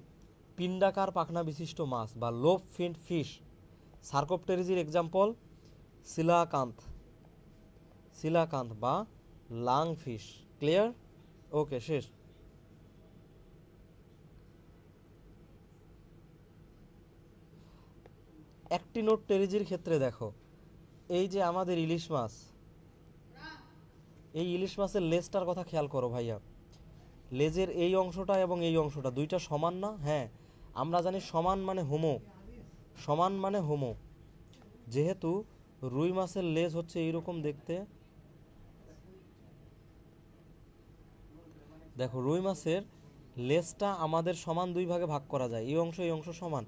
পিণ্ডাকার পাখনা বিশিষ্ট মাছ বা লোভ ফিন্ড ফিশ। সার্কোপটেরিজির এক্সাম্পল সিলাকান্ত, সিলাকান্ত বা লাং ফিশ। ক্লিয়ার? ওকে, শেষ। অ্যাক্টিনোপটেরিজির ক্ষেত্রে দেখো, এই যে আমাদের ইলিশ মাছ, এই ইলিশ মাছের লেজটার কথা খেয়াল করো ভাইয়া। লেজের এই অংশটা এবং এই অংশটা দুইটা সমান না? হ্যাঁ, আমরা জানি সমান মানে হোমো, সমান মানে হোমো। যেহেতু রুই মাছের লেজ হচ্ছে এইরকম দেখতে, দেখো রুই মাছের লেজটা আমাদের সমান দুই ভাগে ভাগ করা যায়, এই অংশ সমান।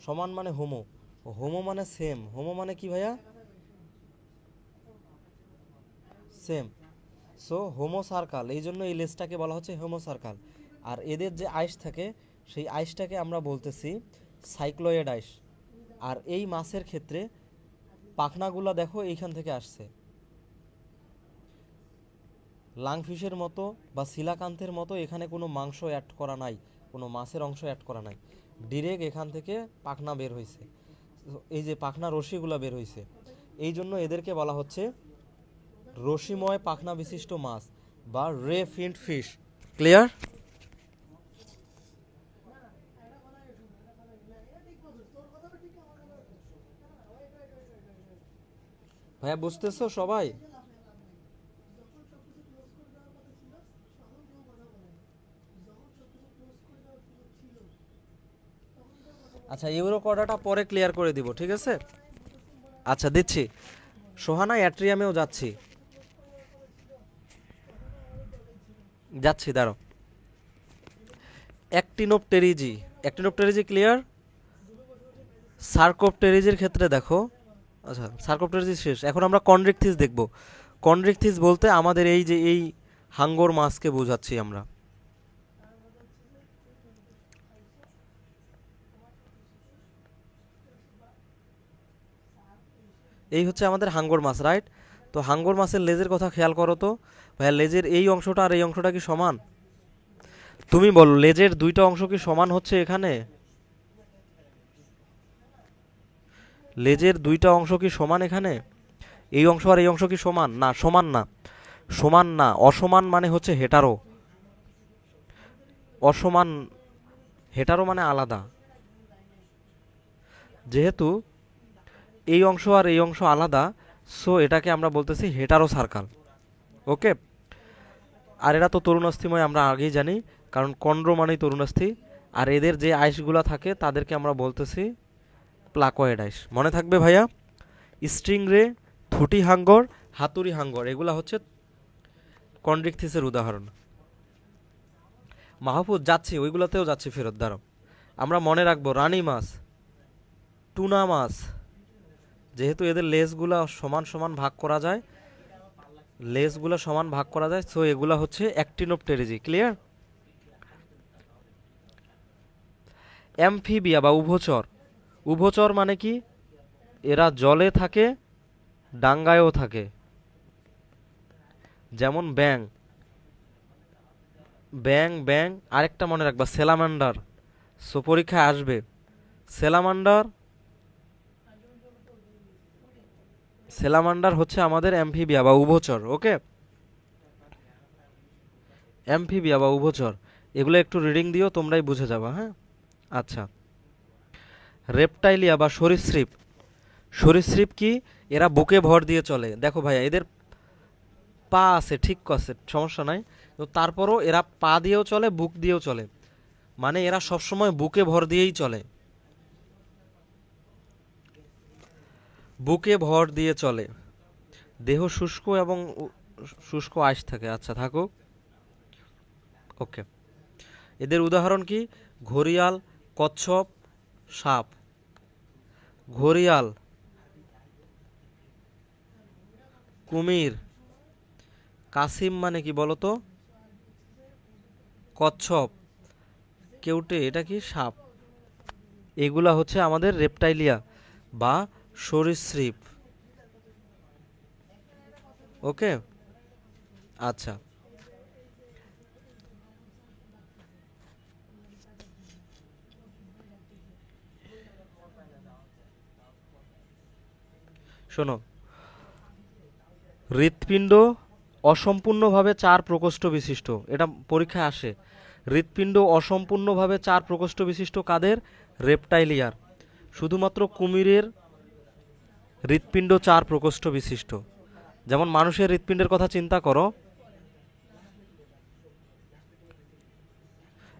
সমান মানে হোমো, হোমো মানে সেম। হোমো মানে কি ভাইয়া? সেম। সো হোমো সার্কাল, এই জন্য এই লেজটাকে বলা হচ্ছে হোমো সার্কাল। আর এদের যে আইস থাকে, সেই আইসটাকে আমরা বলতেছি সাইক্লোয়েড আইস। আর এই মাছের ক্ষেত্রে পাখনাগুলা দেখো এইখান থেকে আসছে। লাংফিশের মতো বা সিলাকান্তের মতো এখানে কোনো মাংস অ্যাড করা নাই, কোনো মাছের অংশ অ্যাড করা নাই। ডিরেক্ট এখান থেকে পাখনা বের হয়েছে, এই যে পাখনা রশিগুলা বের হয়েছে। এই জন্য এদেরকে বলা হচ্ছে রশিময় পাখনা বিশিষ্ট মাছ বা রে ফিন্ড ফিশ। ক্লিয়ার? ভাইয়া বুঝতেছো সবাই? আচ্ছা, ইউরো কর্ডাটা পরে ক্লিয়ার করে দিব, ঠিক আছে? আচ্ছা দিচ্ছি। সোহানা অ্যাট্রিয়ামেও যাচ্ছি, যাচ্ছি দাঁড়ো। Actinopterygii, Actinopterygii clear? সার্কোপটেরিজির ক্ষেত্রে দেখো, আচ্ছা সার্কোপটেরিজি শেষ, এখন আমরা কন্ড্রিকথিস দেখব। কন্ড্রিকথিস বলতে আমাদের এই যে এই হাঙ্গর মাছকে বোঝাচ্ছি আমরা। এই হচ্ছে আমাদের হাঙ্গর মাছ, রাইট? তো হাঙ্গর মাছের লেজের কথা খেয়াল করো তো ভাইয়া, লেজের এই অংশটা আর এই অংশটা কি সমান? তুমি বলো, লেজের দুইটা অংশ কি সমান হচ্ছে এখানে? লেজের দুইটা অংশ কি সমান এখানে? এই অংশ আর এই অংশ কি সমান? না, সমান না। সমান না, অসমান মানে হচ্ছে হেটারো। অসমান, হেটারো মানে আলাদা। যেহেতু এই অংশ আর এই অংশ আলাদা, সো এটাকে আমরা বলতেছি হেটারো সার্কাল। ওকে? আর এরা তো তরুণাস্থিময় আমরা আগেই জানি, কারণ কন্ড্র মানেই তরুণাস্থি। আর এদের যে আইসগুলা থাকে তাদেরকে আমরা বলতেছি প্লাকয়েড আইস। মনে থাকবে ভাইয়া? স্ট্রিং রে, থুটি হাঙ্গর, হাতুড়ি হাঙ্গর, এগুলা হচ্ছে কন্ড্রিকথিসের উদাহরণ। মাহফুজ যাচ্ছি, ওইগুলাতেও যাচ্ছি ফেরত, দাঁড়াও। আমরা মনে রাখবো রানী মাছ, টুনা মাছ, যেহেতু এদের লেজগুলা সমান সমান ভাগ করা যায়, লেজগুলা সমান ভাগ করা যায়, সো এগুলা হচ্ছে অ্যাক্টিনোপটেরিজি। ক্লিয়ার? অ্যামফিবিয়া বা উভচর, উভচর মানে কি? এরা জলে থাকে, ডাঙ্গায়ও থাকে। যেমন ব্যাং, ব্যাং ব্যাং, আরেকটা মনে রাখবা সেলামান্ডার। সো পরীক্ষায় আসবে সেলামান্ডার। সেলামান্ডার হচ্ছে আমাদের অ্যামফিবিয়া বা উভচর। ওকে, অ্যামফিবিয়া বা উভচর, এগুলো একটু রিডিং দিও, তোমরাই বুঝে যাবা। হ্যাঁ, আচ্ছা। রেপটাইলিয়া বা সরীসৃপ, সরীসৃপ কি? এরা বুকে ভর দিয়ে চলে। দেখো ভাইয়া, এদের পা আছে, ঠিক আছে, সমস্যা নাই, তো তারপরও এরা পা দিয়েও চলে, বুক দিয়েও চলে, মানে এরা সবসময় বুকে ভর দিয়েই চলে, বুকে ভর দিয়ে চলে। দেহ শুষ্ক এবং শুষ্ক আঁশ থাকে। আচ্ছা, থাকুক। ওকে, এদের উদাহরণ কি? ঘড়িয়াল, কচ্ছপ, সাপ। ঘড়িয়াল, কুমির, কাসিম মানে কি বলতো? কচ্ছপ, কেউটে, এটা কি? সাপ। এগুলা হচ্ছে আমাদের রেপটাইলিয়া বা সরীসৃপ। ওকে, আচ্ছা। শোনো, হৃৎপিণ্ড অসম্পূর্ণভাবে 4 প্রকোষ্ঠ বিশিষ্ট, এটা পরীক্ষায় আসে। হৃৎপিণ্ড অসম্পূর্ণভাবে 4 প্রকোষ্ঠ বিশিষ্ট কাদের? রেপটাইলিয়ার। শুধুমাত্র কুমিরের হৃৎপিণ্ড 4 প্রকোষ্ঠ বিশিষ্ট। যেমন মানুষের হৃৎপিণ্ডের কথা চিন্তা করো,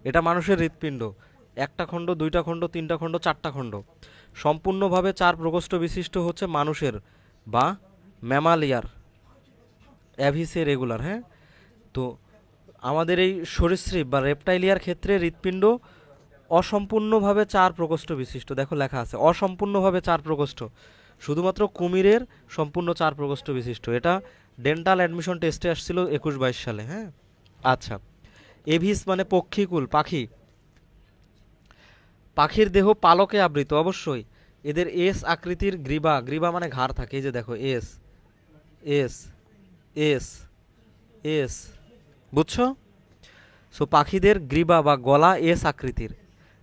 এটা মানুষের হৃৎপিণ্ড, একটা খণ্ড, দুইটা খণ্ড, তিনটা খণ্ড, চারটা খণ্ড। সম্পূর্ণভাবে 4 প্রকোষ্ঠ বিশিষ্ট হচ্ছে মানুষের বা ম্যামালিয়ার, অ্যাভিসে রেগুলার। হ্যাঁ, তো আমাদের এই সরীসৃপ বা রেপটাইলিয়ার ক্ষেত্রে হৃৎপিণ্ড অসম্পূর্ণভাবে 4 প্রকোষ্ঠ বিশিষ্ট। দেখো লেখা আছে অসম্পূর্ণভাবে 4 প্রকোষ্ঠ। শুধুমাত্র কুমিরের সম্পূর্ণ 4 প্রকোষ্ঠ বিশিষ্ট। এটা ডেন্টাল অ্যাডমিশন টেস্টে আসছিল 21-22 সালে। হ্যাঁ, আচ্ছা। এভিস মানে পক্ষীকুল, পাখি। পাখির দেহ পালকে আবৃত, অবশ্যই। এদের এস আকৃতির গ্রীবা, গ্রীবা মানে ঘাড় থাকে, এই যে দেখো এস, এস, এস, এস, বুঝছো? সো পাখিদের গ্রীবা বা গলা এস আকৃতির।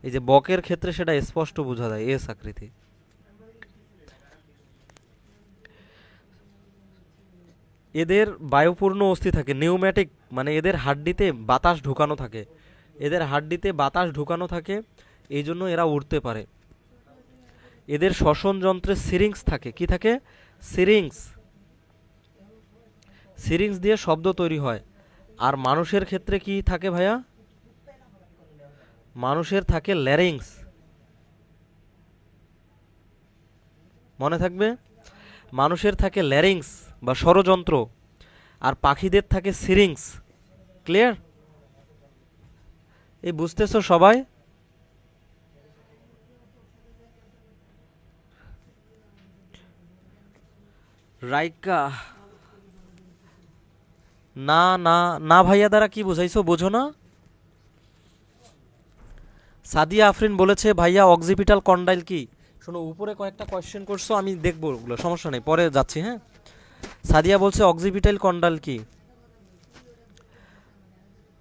এই যে বকের ক্ষেত্রে সেটা স্পষ্ট বোঝা যায়, এস আকৃতি। এদের বায়ুপূর্ণ অস্থি থাকে, নিউম্যাটিক, মানে এদের হাড্ডিতে বাতাস ঢুকানো থাকে, এদের হাড্ডিতে বাতাস ঢুকানো থাকে, এই জন্য এরা উড়তে পারে। এদের শ্বসন যন্ত্রে সিরিংস থাকে, কি থাকে? সিরিংস, সিরিংস দিয়ে শব্দ তৈরি হয়। আর মানুষের ক্ষেত্রে কি থাকে ভাইয়া? মানুষের থাকে ল্যারিংস, মনে থাকবে, মানুষের থাকে ল্যারিংস বা স্বরযন্ত্র, আর পাখিদের থাকে সিরিংস। ক্লিয়ার? এই বুঝতেছো সবাই? রাইকা, না না না ভাইয়া দ্বারা কি বুঝাইছো, বোঝো না? সাদিয়া আফরিন বলেছে ভাইয়া অক্সিপিটাল কন্ডাইল কি? শোনো, উপরে কয়েকটা কোয়েশ্চেন করছো, আমি দেখবো ওগুলো, সমস্যা নেই, পরে যাচ্ছি। হ্যাঁ, সাদিয়া বলছে অক্সিপিটাল কন্ডাইল কি?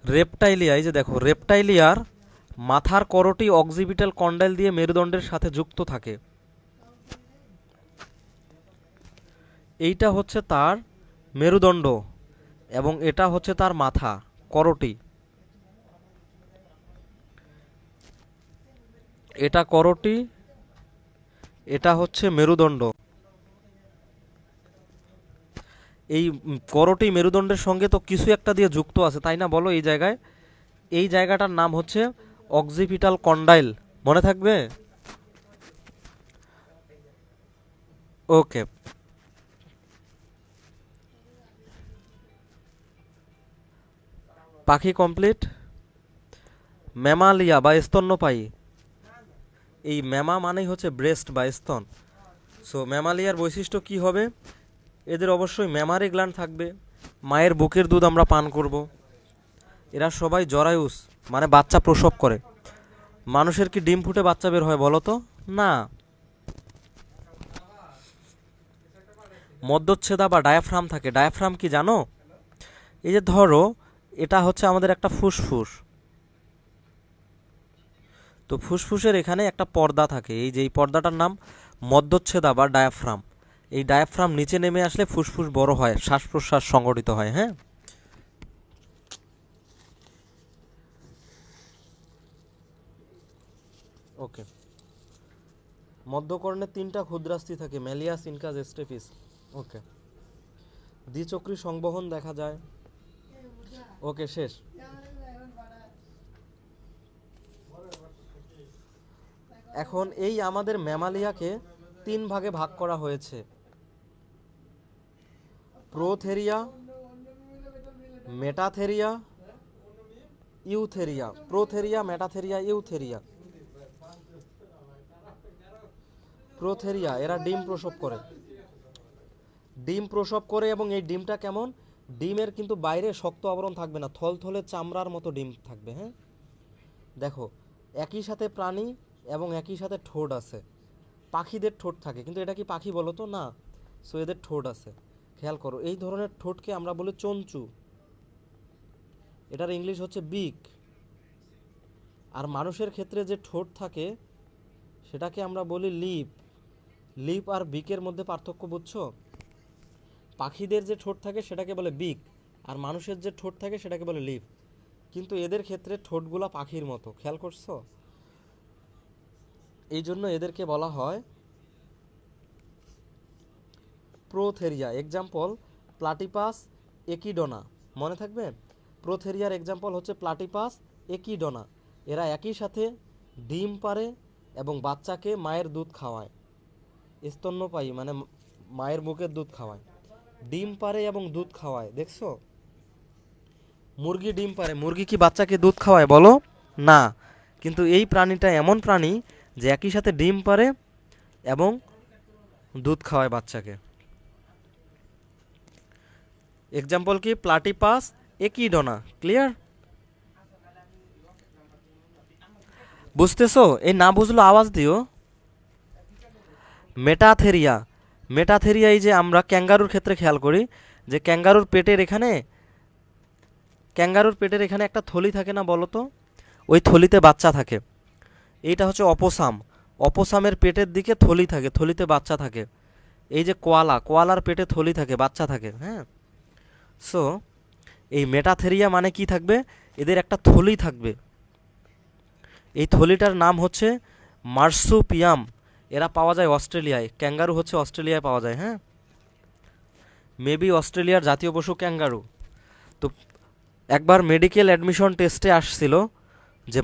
রেপটাইলিয়া, এই যে দেখো, রেপটাইলিয়ার মাথার করটি অক্সিপিটাল কন্ডাইল দিয়ে মেরুদণ্ডের সাথে যুক্ত থাকে। এইটা হচ্ছে তার মেরুদণ্ড এবং এটা হচ্ছে তার মাথা, করটি। এটা করটি, এটা হচ্ছে মেরুদণ্ড। এই করটি মেরুদণ্ডের সঙ্গে তো কিছু একটা দিয়ে যুক্ত আছে, তাই না? বলো, এই জায়গায়, এই জায়গাটার নাম হচ্ছে অক্সিপিটাল কন্ডাইল, মনে থাকবে? ওকে, পাখি কমপ্লিট। ম্যামালিয়া বা স্তন্যপায়ী, এই ম্যামা মানেই হচ্ছে ব্রেস্ট বা স্তন। সো ম্যামালিয়ার বৈশিষ্ট্য কি হবে? এদের অবশ্যই ম্যামারি গ্ল্যান্ড থাকবে, মায়ের বুকের দুধ আমরা পান করব। এরা সবাই জরায়ুস, মানে বাচ্চা প্রসব করে। মানুষের কি ডিম ফুটে বাচ্চা বের হয় বলো তো? না। মধ্যচ্ছেদা বা ডায়াফ্রাম থাকে। ডায়াফ্রাম কি জানো? এই যে ধরো এটা হচ্ছে আমাদের একটা ফুসফুস, তো ফুসফুসের এখানে একটা পর্দা থাকে, এই যে এই পর্দাটার নাম মধ্যচ্ছেদা বা ডায়াফ্রাম। এই ডায়াফ্রাম নিচে নেমে আসলে ফুসফুস বড় হয়, শ্বাস প্রশ্বাস সংগঠিত হয়। হ্যাঁ, ওকে। মধ্যকর্ণে 3টা ক্ষুদ্রাস্থি থাকে, ম্যালিয়াস, ইনকাস, স্টেপিস। ওকে, দ্বিচক্রী সংবহন দেখা যায়। ওকে, শেষ। এখন এই আমাদের ম্যামালিয়াকে 3 ভাগে ভাগ করা হয়েছে: প্রোথেরিয়া, মেটাথেরিয়া, ইউথেরিয়া। প্রোথেরিয়া, মেটাথেরিয়া, ইউথেরিয়া। প্রোথেরিয়া এরা ডিম প্রসব করে, ডিম প্রসব করে, এবং এই ডিমটা কেমন, ডিমের কিন্তু বাইরে শক্ত আবরণ থাকবে না, থলথলে চামড়ার মতো ডিম থাকবে। হ্যাঁ, দেখো একই সাথে প্রাণী এবং একই সাথে ঠোঁট আছে। পাখিদের ঠোঁট থাকে, কিন্তু এটা কি পাখি বলো তো? না। সো এদের ঠোঁট আছে। খেয়াল করো, এই ধরনের ঠোঁটকে আমরা বলি চঞ্চু, এটার ইংলিশ হচ্ছে বিক। আর মানুষের ক্ষেত্রে যে ঠোঁট থাকে সেটাকে আমরা বলি লিপ। লিপ আর বিকের মধ্যে পার্থক্য বুঝছো? পাখিদের যে ঠোঁট থাকে সেটাকে বলে বিক, আর মানুষের যে ঠোঁট থাকে সেটাকে বলে লিপ। কিন্তু এদের ক্ষেত্রে ঠোঁটগুলা পাখির মতো, খেয়াল করছো? এই জন্য এদেরকে বলা হয় প্রোথেরিয়া। এক্সাম্পল প্লাটিপাস একিডোনা, মনে থাকবে? প্রোথেরিয়ার এক্সাম্পল হচ্ছে প্লাটিপাস একিডোনা। এরা একই সাথে ডিম পারে এবং বাচ্চাকে মায়ের দুধ খাওয়ায়, স্তন্যপায়ী মানে মায়ের বুকের দুধ খাওয়ায়। ডিম পারে এবং দুধ খাওয়ায়, দেখছো? মুরগি ডিম পারে, মুরগি কি বাচ্চাকে দুধ খাওয়ায় বলো? না। কিন্তু এই প্রাণীটা এমন প্রাণী যে একই সাথে ডিম পারে এবং দুধ খাওয়ায় বাচ্চাকে। এক্সাম্পল কি? প্লাটিপাস একিডোনা। ক্লিয়ার? বুঝতেছো? এই না বুঝলো আওয়াজ দিও। মেটাথেরিয়া, মেটাথেরিয়া এই যে আমরা ক্যাঙ্গারুর ক্ষেত্রে খেয়াল করি যে ক্যাঙ্গারুর পেটের এখানে একটা থলি থাকে না, বলো তো? ওই থলিতে বাচ্চা থাকে। এইটা হচ্ছে অপসাম। অপসামের পেটের দিকে থলি থাকে, থলিতে বাচ্চা থাকে। এই যে কোয়ালা, কোয়ালার পেটে থলি থাকে, বাচ্চা থাকে। হ্যাঁ, সো এই মেটাথেরিয়া মানে কি থাকবে? এদের একটা থলি থাকবে। এই থলিটার নাম হচ্ছে মার্সুপিয়াম। এরা পাওয়া যায় অস্ট্রেলিয়ায়, ক্যাঙ্গারু হচ্ছে অস্ট্রেলিয়ায় পাওয়া যায়। হ্যাঁ, মেবি অস্ট্রেলিয়ার জাতীয় পশু ক্যাঙ্গারু। তো একবার মেডিকেল অ্যাডমিশন টেস্টে আসছিল যে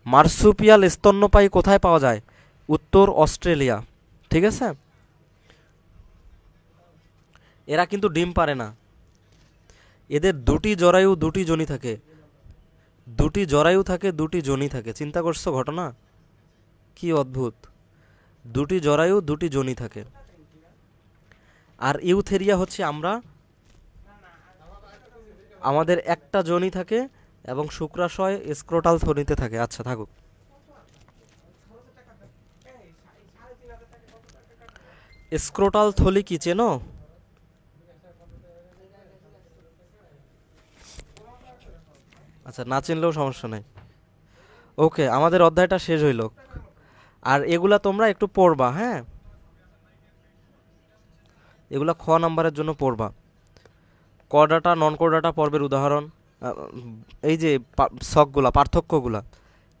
মার্সুপিয়াল স্তন্যপায়ী কোথায় পাওয়া যায়? উত্তর অস্ট্রেলিয়া। ঠিক আছে? এরা কিন্তু ডিম পারে না। এদের দুটি জরায়ু, দুটি যোনি থাকে, দুটি জরায়ু থাকে, দুটি যোনি থাকে। চিন্তা করছো ঘটনা? কি অদ্ভুত! দুটি জরায়ু, দুটি যোনি থাকে। আর ইউথেরিয়া হচ্ছে আমাদের একটা যোনি থাকে এবং শুক্রাশয় স্ক্রোটাল থলিতে থাকে। আচ্ছা, থাকুক। স্ক্রোটাল থলি কি চেনো? আচ্ছা, না চিনলেও সমস্যা নাই। ওকে, আমাদের অধ্যায়টা শেষ হইল। আর এগুলা তোমরা একটু পড়বা। হ্যাঁ, এগুলা খ নাম্বারের জন্য পড়বা। কর্ডাটা, নন কর্ডাটা পর্বের উদাহরণ, এই যে ছকগুলা, পার্থক্যগুলা,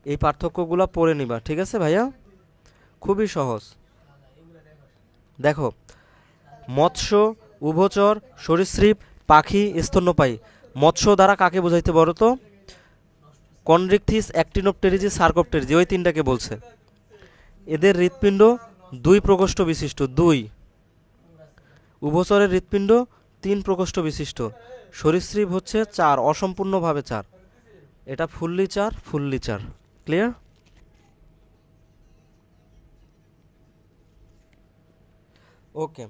এই পার্থক্যগুলা পড়ে নিবা। ঠিক আছে ভাইয়া? খুবই সহজ। দেখো, মৎস্য, উভচর, সরীসৃপ, পাখি, স্তন্যপায়ী। মৎস্য দ্বারা কাকে বোঝাইতে বলো তো? কনড্রিকথিস, অ্যাক্টিনোপটেরিজি, সার্কোপটেরিজি, ওই তিনটাকে বলছে। এদের হৃৎপিণ্ড 2 প্রকোষ্ঠ বিশিষ্ট, 2। উভচরের হৃৎপিণ্ড 3 প্রকোষ্ঠ বিশিষ্ট। সরীসৃপ হচ্ছে 4, অসম্পূর্ণভাবে 4। এটা ফুললি 4, ফুললি 4। ক্লিয়ার? ওকে।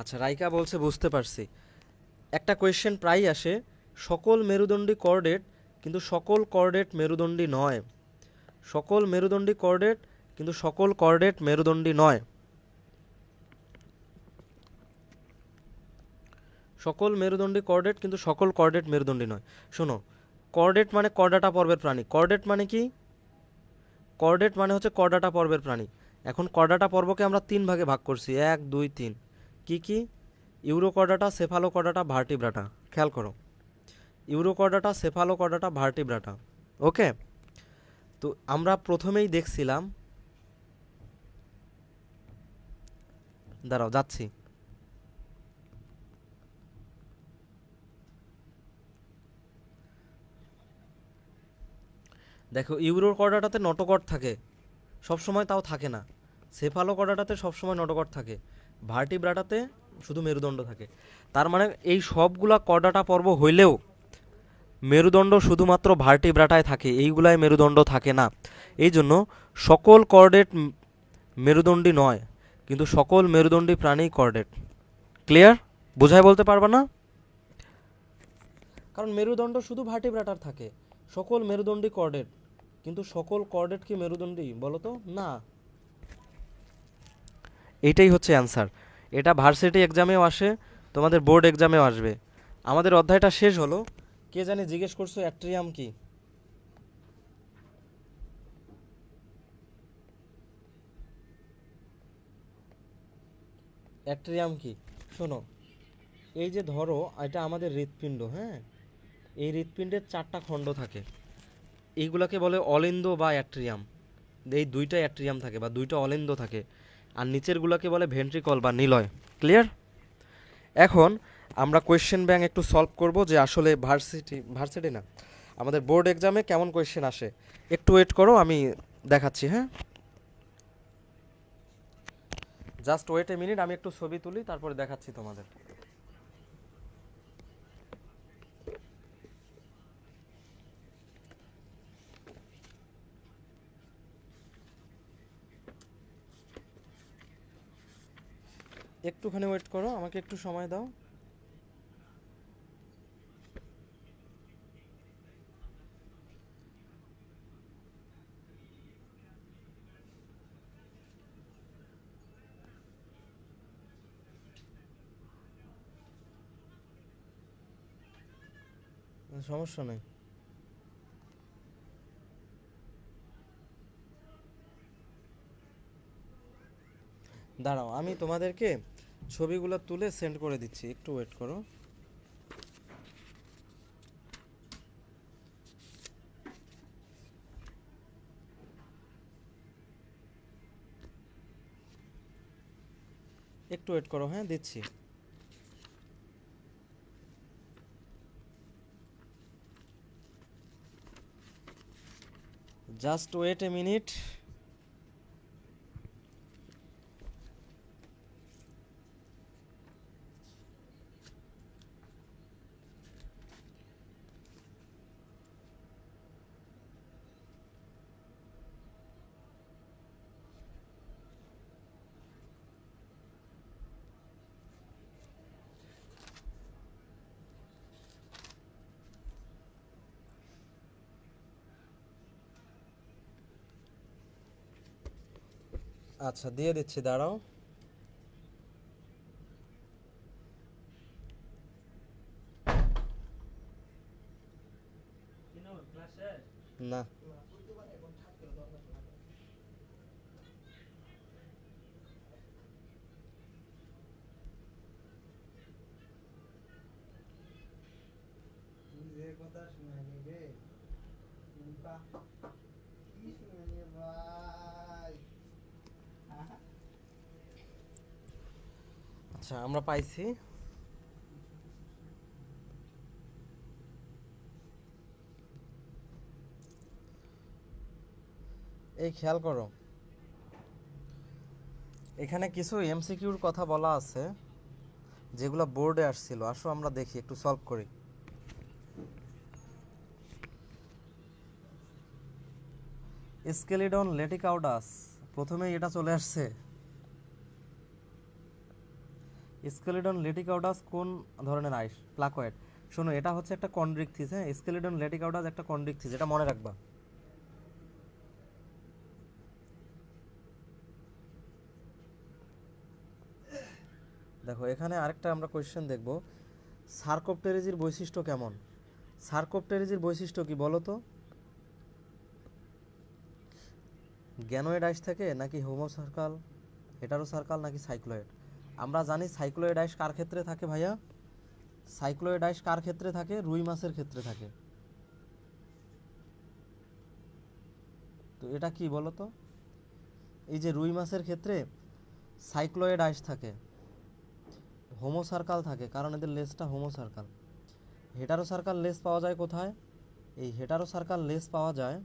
আচ্ছা, রাইকা বলছে বুঝতে পারছি। একটা কোয়েশ্চেন প্রায়ই আসে, সকল মেরুদণ্ডী কর্ডেট, কিন্তু সকল কর্ডেট মেরুদণ্ডী নয়। সকল মেরুদণ্ডী কর্ডেট কিন্তু সকল কর্ডেট মেরুদণ্ডী নয়। সকল মেরুদণ্ডী কর্ডেট, কিন্তু সকল কর্ডেট মেরুদণ্ডী নয়। শোনো, কর্ডেট মানে কর্ডাটা পর্বের প্রাণী। কর্ডেট মানে কি? কর্ডেট মানে হচ্ছে কর্ডাটা পর্বের প্রাণী। এখন কর্ডাটা পর্বকে আমরা 3 ভাগে ভাগ করছি, 1 2 3। কি কি? Urochordata, cephalochordata, vertebrata. খেয়াল করো, ইউরোকর্ডাটা, সেফালোকর্ডাটা, ভার্টিব্রাটা। ওকে, তো আমরা প্রথমেই দেখছিলাম, দাঁড়াও যাচ্ছি। দেখো, ইউরোকর্ডাটাতে নটোকর্ড থাকে সবসময়, তাও থাকে না। সেফালোকর্ডাটাতে সবসময় নটোকর্ড থাকে, ভার্টিব্রাটাতে শুধু মেরুদণ্ড থাকে। তার মানে এই সবগুলা কর্ডাটা পর্ব হইলেও মেরুদণ্ড শুধুমাত্র ভার্টিব্রাটায় থাকে, এইগুলায় মেরুদণ্ড থাকে না। এই জন্য সকল কর্ডেট মেরুদণ্ডী নয়, কিন্তু সকল মেরুদণ্ডী প্রাণী কর্ডেট। ক্লিয়ার? বোঝায় বলতে পারবা না? কারণ মেরুদণ্ড শুধু ভার্টিব্রাটার থাকে। সকল মেরুদণ্ডী কর্ডেট, কিন্তু সকল কর্ডেট কি মেরুদণ্ডী বলো তো? না। এইটাই হচ্ছে অ্যান্সার। এটা ভার্সিটি এক্সামেও আসে, তোমাদের বোর্ড এক্সামেও আসবে। আমাদের অধ্যায়টা শেষ হলো। কে জানি জিজ্ঞেস করছো অ্যাট্রিয়াম কি? অ্যাট্রিয়াম কি? শোনো, এই যে ধরো এটা আমাদের হৃৎপিণ্ড, হ্যাঁ, এই হৃৎপিণ্ডের 4টা খণ্ড থাকে, এইগুলাকে বলে অলিন্দ বা অ্যাট্রিয়াম। এই 2টা অ্যাট্রিয়াম থাকে বা 2টা অলিন্দ থাকে, আর নিচেরগুলোকে বলে ভেন্ট্রিকল বা নিলয়। ক্লিয়ার? এখন আমরা কোয়েশ্চেন ব্যাংক একটু সলভ করব, যে আসলে ভার্সিটি না, আমাদের বোর্ড এক্সামে কেমন কোয়েশ্চেন আসে। একটু ওয়েট করো, আমি দেখাচ্ছি। হ্যাঁ, জাস্ট ওয়েট এ মিনিট, আমি একটু ছবি তুলি, তারপরে দেখাচ্ছি তোমাদের। একটুখানি ওয়েট করো, আমাকে একটু সময় দাও। সমস্যা নেই, দাঁড়াও, আমি তোমাদেরকে ছবিগুলো তুলে সেন্ড করে দিচ্ছি, একটু ওয়েট করো। একটু ওয়েট করো, হ্যাঁ দিচ্ছি। Just wait a minute. আচ্ছা, দিয়ে দিচ্ছি, দাঁড়াও। না, আচ্ছা আমরা পাইছি। এই খেয়াল করো, এখানে কিছু এমসিকিউর কথা বলা আছে যেগুলো বোর্ডে আসছিল। আসো আমরা দেখি, একটু সলভ করি। স্কেলিডন লেটিকাউডাস, প্রথমেই এটা চলে আসছে। স্কেলিডন লেটিকাউডাস কোন ধরনের আইস? প্লাকয়েড। শোনো, এটা হচ্ছে একটা কন্ড্রিকথিস। হ্যাঁ, স্কেলিডন লেটিকাউডাস একটা কন্ড্রিকথিস, এটা মনে রাখবা। দেখো এখানে আরেকটা আমরা কোয়েশ্চেন দেখব, সার্কোপটেরিজির বৈশিষ্ট্য কেমন? সার্কোপটেরিজির বৈশিষ্ট্য কি বলো তো? গ্যানোয়েড আইস থাকে নাকি হোমোসার্কাল, হেটারোসার্কাল নাকি সাইক্লোয়েড? আমরা জানি সাইক্লোয়েড আইস কার ক্ষেত্রে থাকে ভাইয়া? সাইক্লোয়েড আইস কার ক্ষেত্রে থাকে? রুই মাছের ক্ষেত্রে থাকে। তো এটা কি বলো তো? এই যে রুই মাছের ক্ষেত্রে সাইক্লোয়েড আইস থাকে, হোমোসার্কাল থাকে কারণ এদের লেজটা হোমোসার্কাল। হেটারোসার্কাল লেজ পাওয়া যায় কোথায়? এই হেটারোসার্কাল লেজ পাওয়া যায়,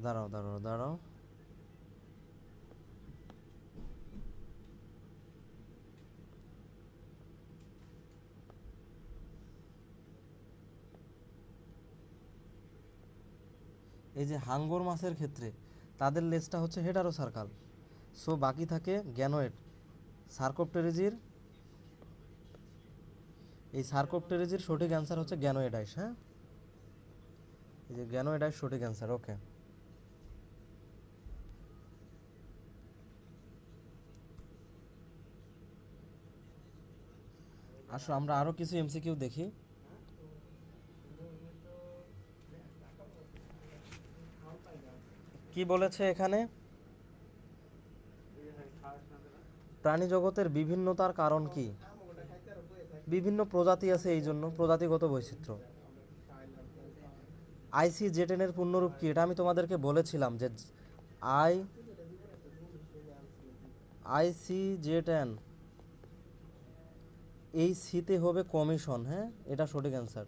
দাঁড়াও দাঁড়াও দাঁড়াও, এই যে হাঙ্গর মাছের ক্ষেত্রে তাদের লেজটা হচ্ছে হেটারোসার্কাল। সো বাকি থাকে গ্যানোয়েড। সার্কোপটেরিজির, এই সার্কোপটেরিজির সঠিক অ্যান্সার হচ্ছে গ্যানোয়েড আইস। হ্যাঁ, এই যে গ্যানোয়েড আইস সঠিক অ্যান্সার। ওকে, আসো আমরা আরও কিছু এমসিকিউ দেখি। কি বলেছে এখানে? প্রাণী জগতের বিভিন্নতার কারণ কি? বিভিন্ন প্রজাতি আছে, এই জন্য প্রজাতিগত বৈচিত্র্য। ICJ10 এর পূর্ণরূপ কি? এটা আমি তোমাদেরকে বলেছিলাম যে আই ICJ10, এই সিতে হবে কমিশন। হ্যাঁ, এটা সঠিক অ্যান্সার।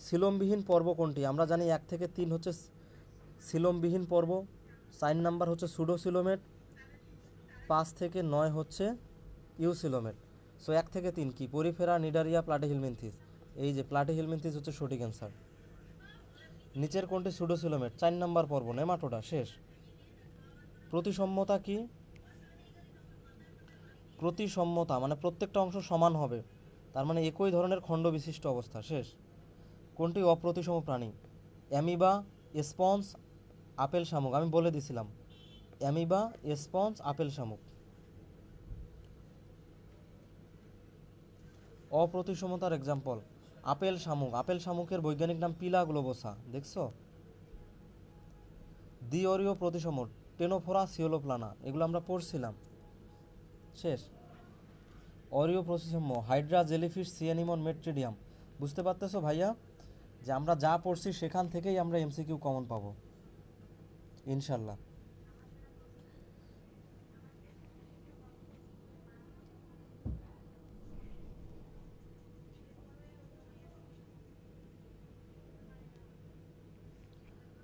সিলোমবিহীন পর্ব কোনটি? আমরা জানি 1 থেকে 3 হচ্ছে সিলোমবিহীন পর্ব, 4 নাম্বার হচ্ছে সুডোসিলোমেট, 5 থেকে 9 হচ্ছে ইউসিলোমেট। সো 1 থেকে 3 কি? Porifera, cnidaria, platyhelminthes. এই যে প্লাটিহেলমিনথিস হচ্ছে সঠিক অ্যান্সার। নিচের কোনটি সুডোসিলোমেট? 4 নাম্বার পর্ব, নেমাটোডা। শেষ। প্রতিসম্যতা কি? প্রতিসম্যতা মানে প্রত্যেকটা অংশ সমান হবে, তার মানে একই ধরনের খণ্ড বিশিষ্ট অবস্থা। শেষ। কোনটি অপ্রতিসম প্রাণী? অ্যামিবা, স্পঞ্জ, আপেল শামুক। আমি বলে দিছিলাম, অ্যামিবা, স্পঞ্জ, আপেল শামুক। অপ্রতিসমতার এক্সাম্পল আপেল শামুক। আপেল শামুকের বৈজ্ঞানিক নাম পিলা গ্লোবোসা। দেখছো? দ্বিঅরীয় প্রতিসম টেনোফোরা সিওলোপ্লানা, এগুলো আমরা পড়ছিলাম। শেষ। অরীয় প্রতিসম হাইড্রা, জেলিফিশ, সিয়ানিমন, মেট্রিডিয়াম। বুঝতে পারতেছো ভাইয়া যে আমরা যা পড়ছি সেখান থেকেই আমরা এমসিকিউ কমন পাবো ইনশাল্লাহ।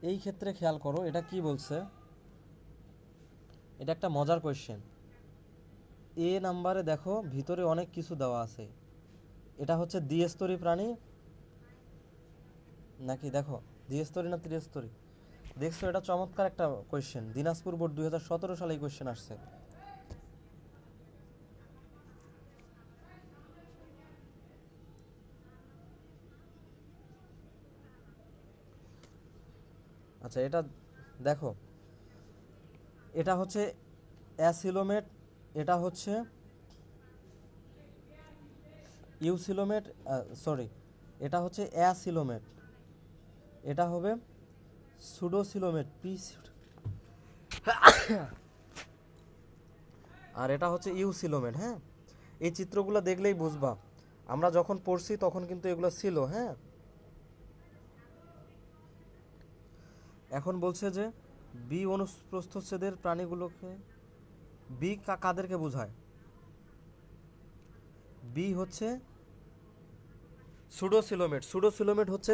এই ক্ষেত্রে খেয়াল করো, এটা কি বলছে, এটা একটা মজার কোয়েশ্চেন। নাম্বারে দেখো ভিতরে অনেক কিছু দেওয়া আছে। এটা হচ্ছে দ্বিস্তরী প্রাণী নাকি, দেখো দ্বিস্তরী না ত্রিস্তরী? দেখছো, এটা চমৎকার একটা কোয়েশ্চেন। দিনাজপুর বোর্ড 2017 সালে এই কোয়েশ্চেন আসছে। আচ্ছা, এটা দেখো, এটা হচ্ছে অ্যাসিলোমেট, এটা হচ্ছে ইউসিলোমেট, সরি, এটা হচ্ছে অ্যাসিলোমেট, এটা হবে সুডোসিলোমেট পি, আর এটা হচ্ছে ইউসিলোমেট। হ্যাঁ, এই চিত্রগুলো দেখলেই বুঝবা, আমরা যখন পড়ছি তখন কিন্তু এগুলো ছিল। হ্যাঁ, এখন বলছে যে বি অনুপ্রস্থচ্ছেদের প্রাণীগুলোকে, বি কাদেরকে বোঝায়? বি হচ্ছে সুডোসিলোমেট। সুডোসিলোমেট হচ্ছে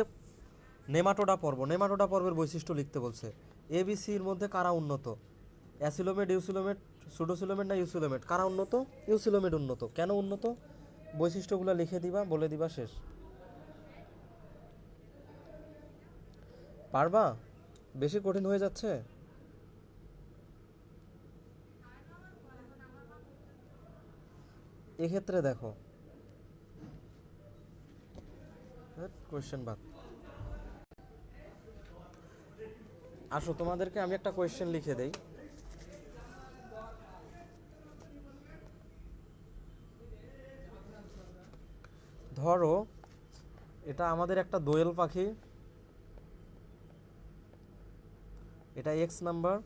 নেমাটোডা পর্ব। নেমাটোডা পর্বের বৈশিষ্ট্য লিখতে বলছে। এবিসির মধ্যে কারা উন্নত? অ্যাসিলোমেট, ইউসিলোমেট, সুডোসিলোমেট না ইউসিলোমেট? কারা উন্নত? ইউসিলোমেট উন্নত। কেন উন্নত? বৈশিষ্ট্যগুলো লিখে দিবা, বলে দিবা, শেষ। পারবা? বেশি কঠিন হয়ে যাচ্ছে? এক্ষেত্রে দেখো, কোয়েশ্চেন বাদ। আসো তোমাদেরকে আমি একটা কোয়েশ্চেন লিখে দেই। ধরো এটা আমাদের একটা দোয়েল পাখি, এটা এক্স নাম্বার।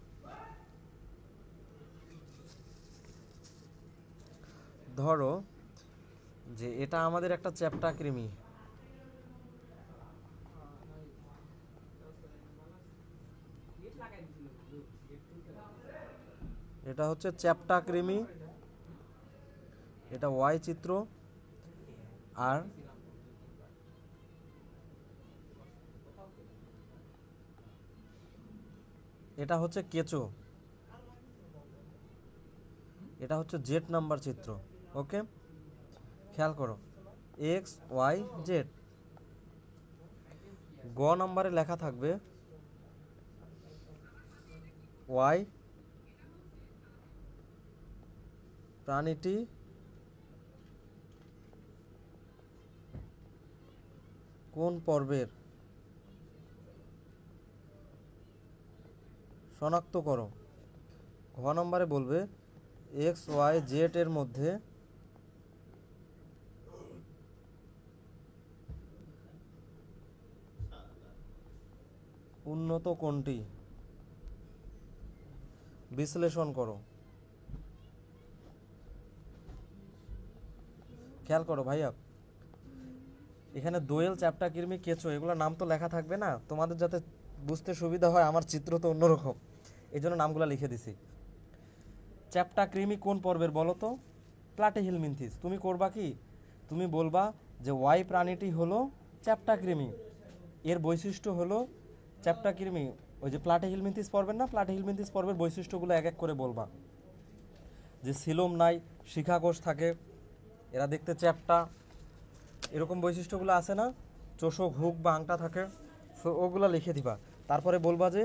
ধরো যে এটা আমাদের একটা চ্যাপ্টা কৃমি, এটা হচ্ছে চ্যাপ্টা কৃমি, এটা ওয়াই চিত্র। আর এটা হচ্ছে কেঁচো, এটা হচ্ছে জেড নাম্বার চিত্র। ওকে, খেয়াল করো এক্স ওয়াই জেড। গ নাম্বারে লেখা থাকবে ওয়াই প্রাণীটি কোন পর্বের শনাক্ত করো। ঘ নম্বরে বলবে এক্স ওয়াই জেড এর মধ্যে উন্নত কোনটি বিশ্লেষণ করো। খেয়াল করো ভাইয়া, এখানে দোয়েল, চ্যাপ্টা কৃমি, কেঁচো এগুলোর নাম তো লেখা থাকবে না, তোমাদের যাতে বুঝতে সুবিধা হয়, আমার চিত্র তো অন্যরকম, এই জন্য নামগুলো লিখে দিছি। চ্যাপ্টা কৃমি কোন পর্বের বলো তো? প্লাটিহেলমিনথিস। তুমি করবা কি, তুমি বলবা যে ওয়াই প্রাণীটি হলো চ্যাপ্টা কৃমি, এর বৈশিষ্ট্য হলো চ্যাপ্টা কৃমি, ওই যে প্লাটিহেলমিনথিস পর্বের না, প্লাটিহেলমিনথিস পর্বের বৈশিষ্ট্যগুলো এক এক করে বলবা। যে সিলোম নাই, শিখাকোষ থাকে, এরা দেখতে চ্যাপ্টা, এরকম বৈশিষ্ট্যগুলো আছে না, চোষক হুক বা আংটা থাকে, সো ওগুলো লিখে দিবা। তারপরে বলবা যে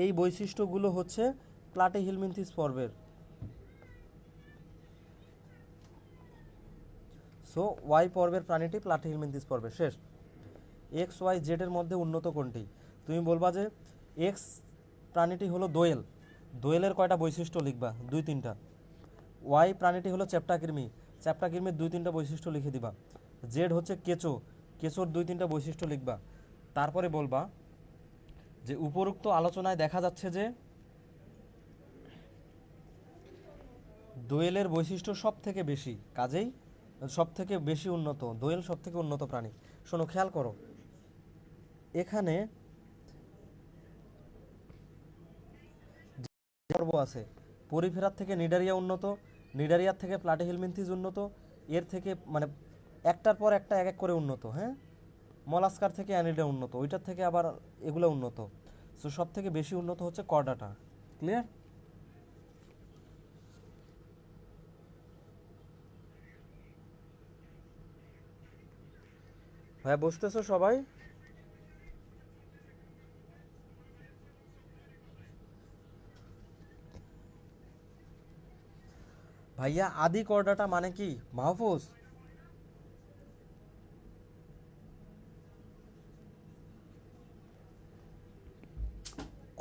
এই বৈশিষ্ট্যগুলো হচ্ছে প্লাটিহেলমিনথিস পর্বের। সো ওয়াই পর্বের প্রাণীটি প্লাটিহেলমিনথিস পর্বের। শেষ। এক্স ওয়াই জেড এর মধ্যে উন্নত কোনটি? তুমি বলবা যে এক্স প্রাণীটি হলো দোয়েল, দোয়েলের কয়টা বৈশিষ্ট্য লিখবা? 2-3টা। ওয়াই প্রাণীটি হলো চ্যাপ্টা কৃমি, চ্যাপ্টা কৃমির 2-3টা বৈশিষ্ট্য লিখে দিবা। জেড হচ্ছে কেঁচো, কেঁচোর 2-3টা বৈশিষ্ট্য লিখবা। তারপরে বলবা যে উপরোক্ত আলোচনায় দেখা যাচ্ছে যে দোয়েলের বৈশিষ্ট্য সব থেকে বেশি, কাজেই সব থেকে বেশি উন্নত, দোয়েল সব থেকে উন্নত প্রাণী। শোনো, খেয়াল করো, এখানে পর্ব আছে, পরিফেরার থেকে নিডারিয়া উন্নত, নিডারিয়ার থেকে প্লাটিহেলমিনথিস উন্নত, এর থেকে মানে একটার পর একটা এক এক করে উন্নত। হ্যাঁ, মলাস্কার থেকে অ্যানিডা উন্নত, ওইটার থেকে আবার এগুলো উন্নত। সো সব থেকে বেশি উন্নত হচ্ছে কর্ডাটা। ক্লিয়ার? হ্যাঁ, বুঝতেছো সবাই? ভাইয়া আদি কর্ডাটা মানে কি মাহফুজ?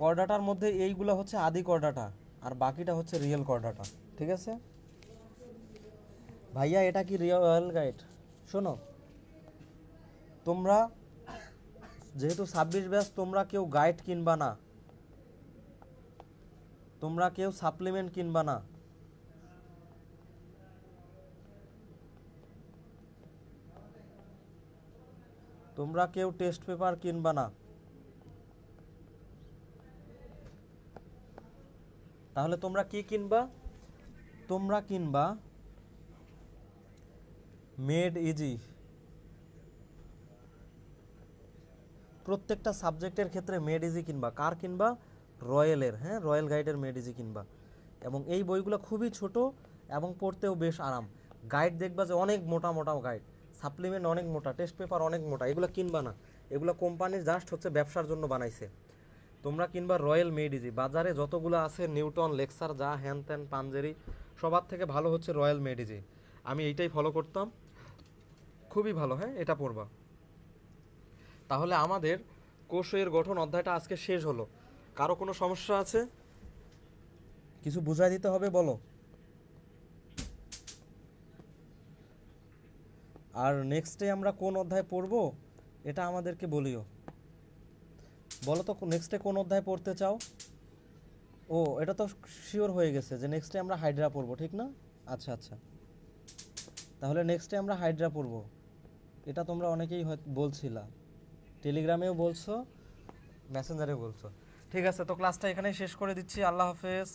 কর্ডাটার মধ্যে এইগুলো হচ্ছে আদি কর্ডাটা, আর বাকিটা হচ্ছে রিয়েল কর্ডাটা। ঠিক আছে ভাইয়া, এটা কি রিয়েল গাইড? শোনো, তোমরা যেহেতু 26 ব্যাচ, তোমরা কেউ গাইড কিনবা না, তোমরা কেউ সাপ্লিমেন্ট কিনবা না, তোমরা কেউ টেস্ট পেপার কিনবা না। তাহলে তোমরা কি কিনবা? তোমরা কিনবা মেড ইজি। প্রত্যেকটা সাবজেক্টের ক্ষেত্রে মেড ইজি কিনবা। কার কিনবা? রয়্যালের। হ্যাঁ, রয়্যাল গাইডের মেড ইজি কিনবা। এবং এই বইগুলো খুবই ছোট এবং পড়তেও বেশ আরাম। গাইড দেখবা যে অনেক মোটা মোটা গাইড, সাপ্লিমেন্ট অনেক মোটা, টেস্ট পেপার অনেক মোটা, এগুলো কিনবা না। এগুলো কোম্পানির জাস্ট হচ্ছে ব্যবসার জন্য বানাইছে। তোমরা কিনবা রয়্যাল মেড ইজি। বাজারে যতগুলো আছে নিউটন, লেক্সার, যা হ্যান ত্যান, পাঞ্জেরি, সবার থেকে ভালো হচ্ছে রয়্যাল মেড ইজি। আমি এইটাই ফলো করতাম, খুবই ভালো। হ্যাঁ, এটা পড়বা। তাহলে আমাদের কোষের গঠন অধ্যায়টা আজকে শেষ হলো। কারো কোনো সমস্যা আছে? কিছু বুঝাই দিতে হবে, বলো। আর নেক্সটে আমরা কোন অধ্যায় পড়ব এটা আমাদেরকে বলিও। বলো তো নেক্সটে কোন অধ্যায় পড়তে চাও? ও এটা তো শিওর হয়ে গেছে যে নেক্সটে আমরা হাইড্রা পড়ব, ঠিক না? আচ্ছা আচ্ছা, তাহলে নেক্সটে আমরা হাইড্রা পড়ব। এটা তোমরা অনেকেই বলছিলা, টেলিগ্রামেও বলছো, মেসেঞ্জারেও বলছো। ঠিক আছে, তো ক্লাসটা এখানেই শেষ করে দিচ্ছি। আল্লাহ হাফেজ।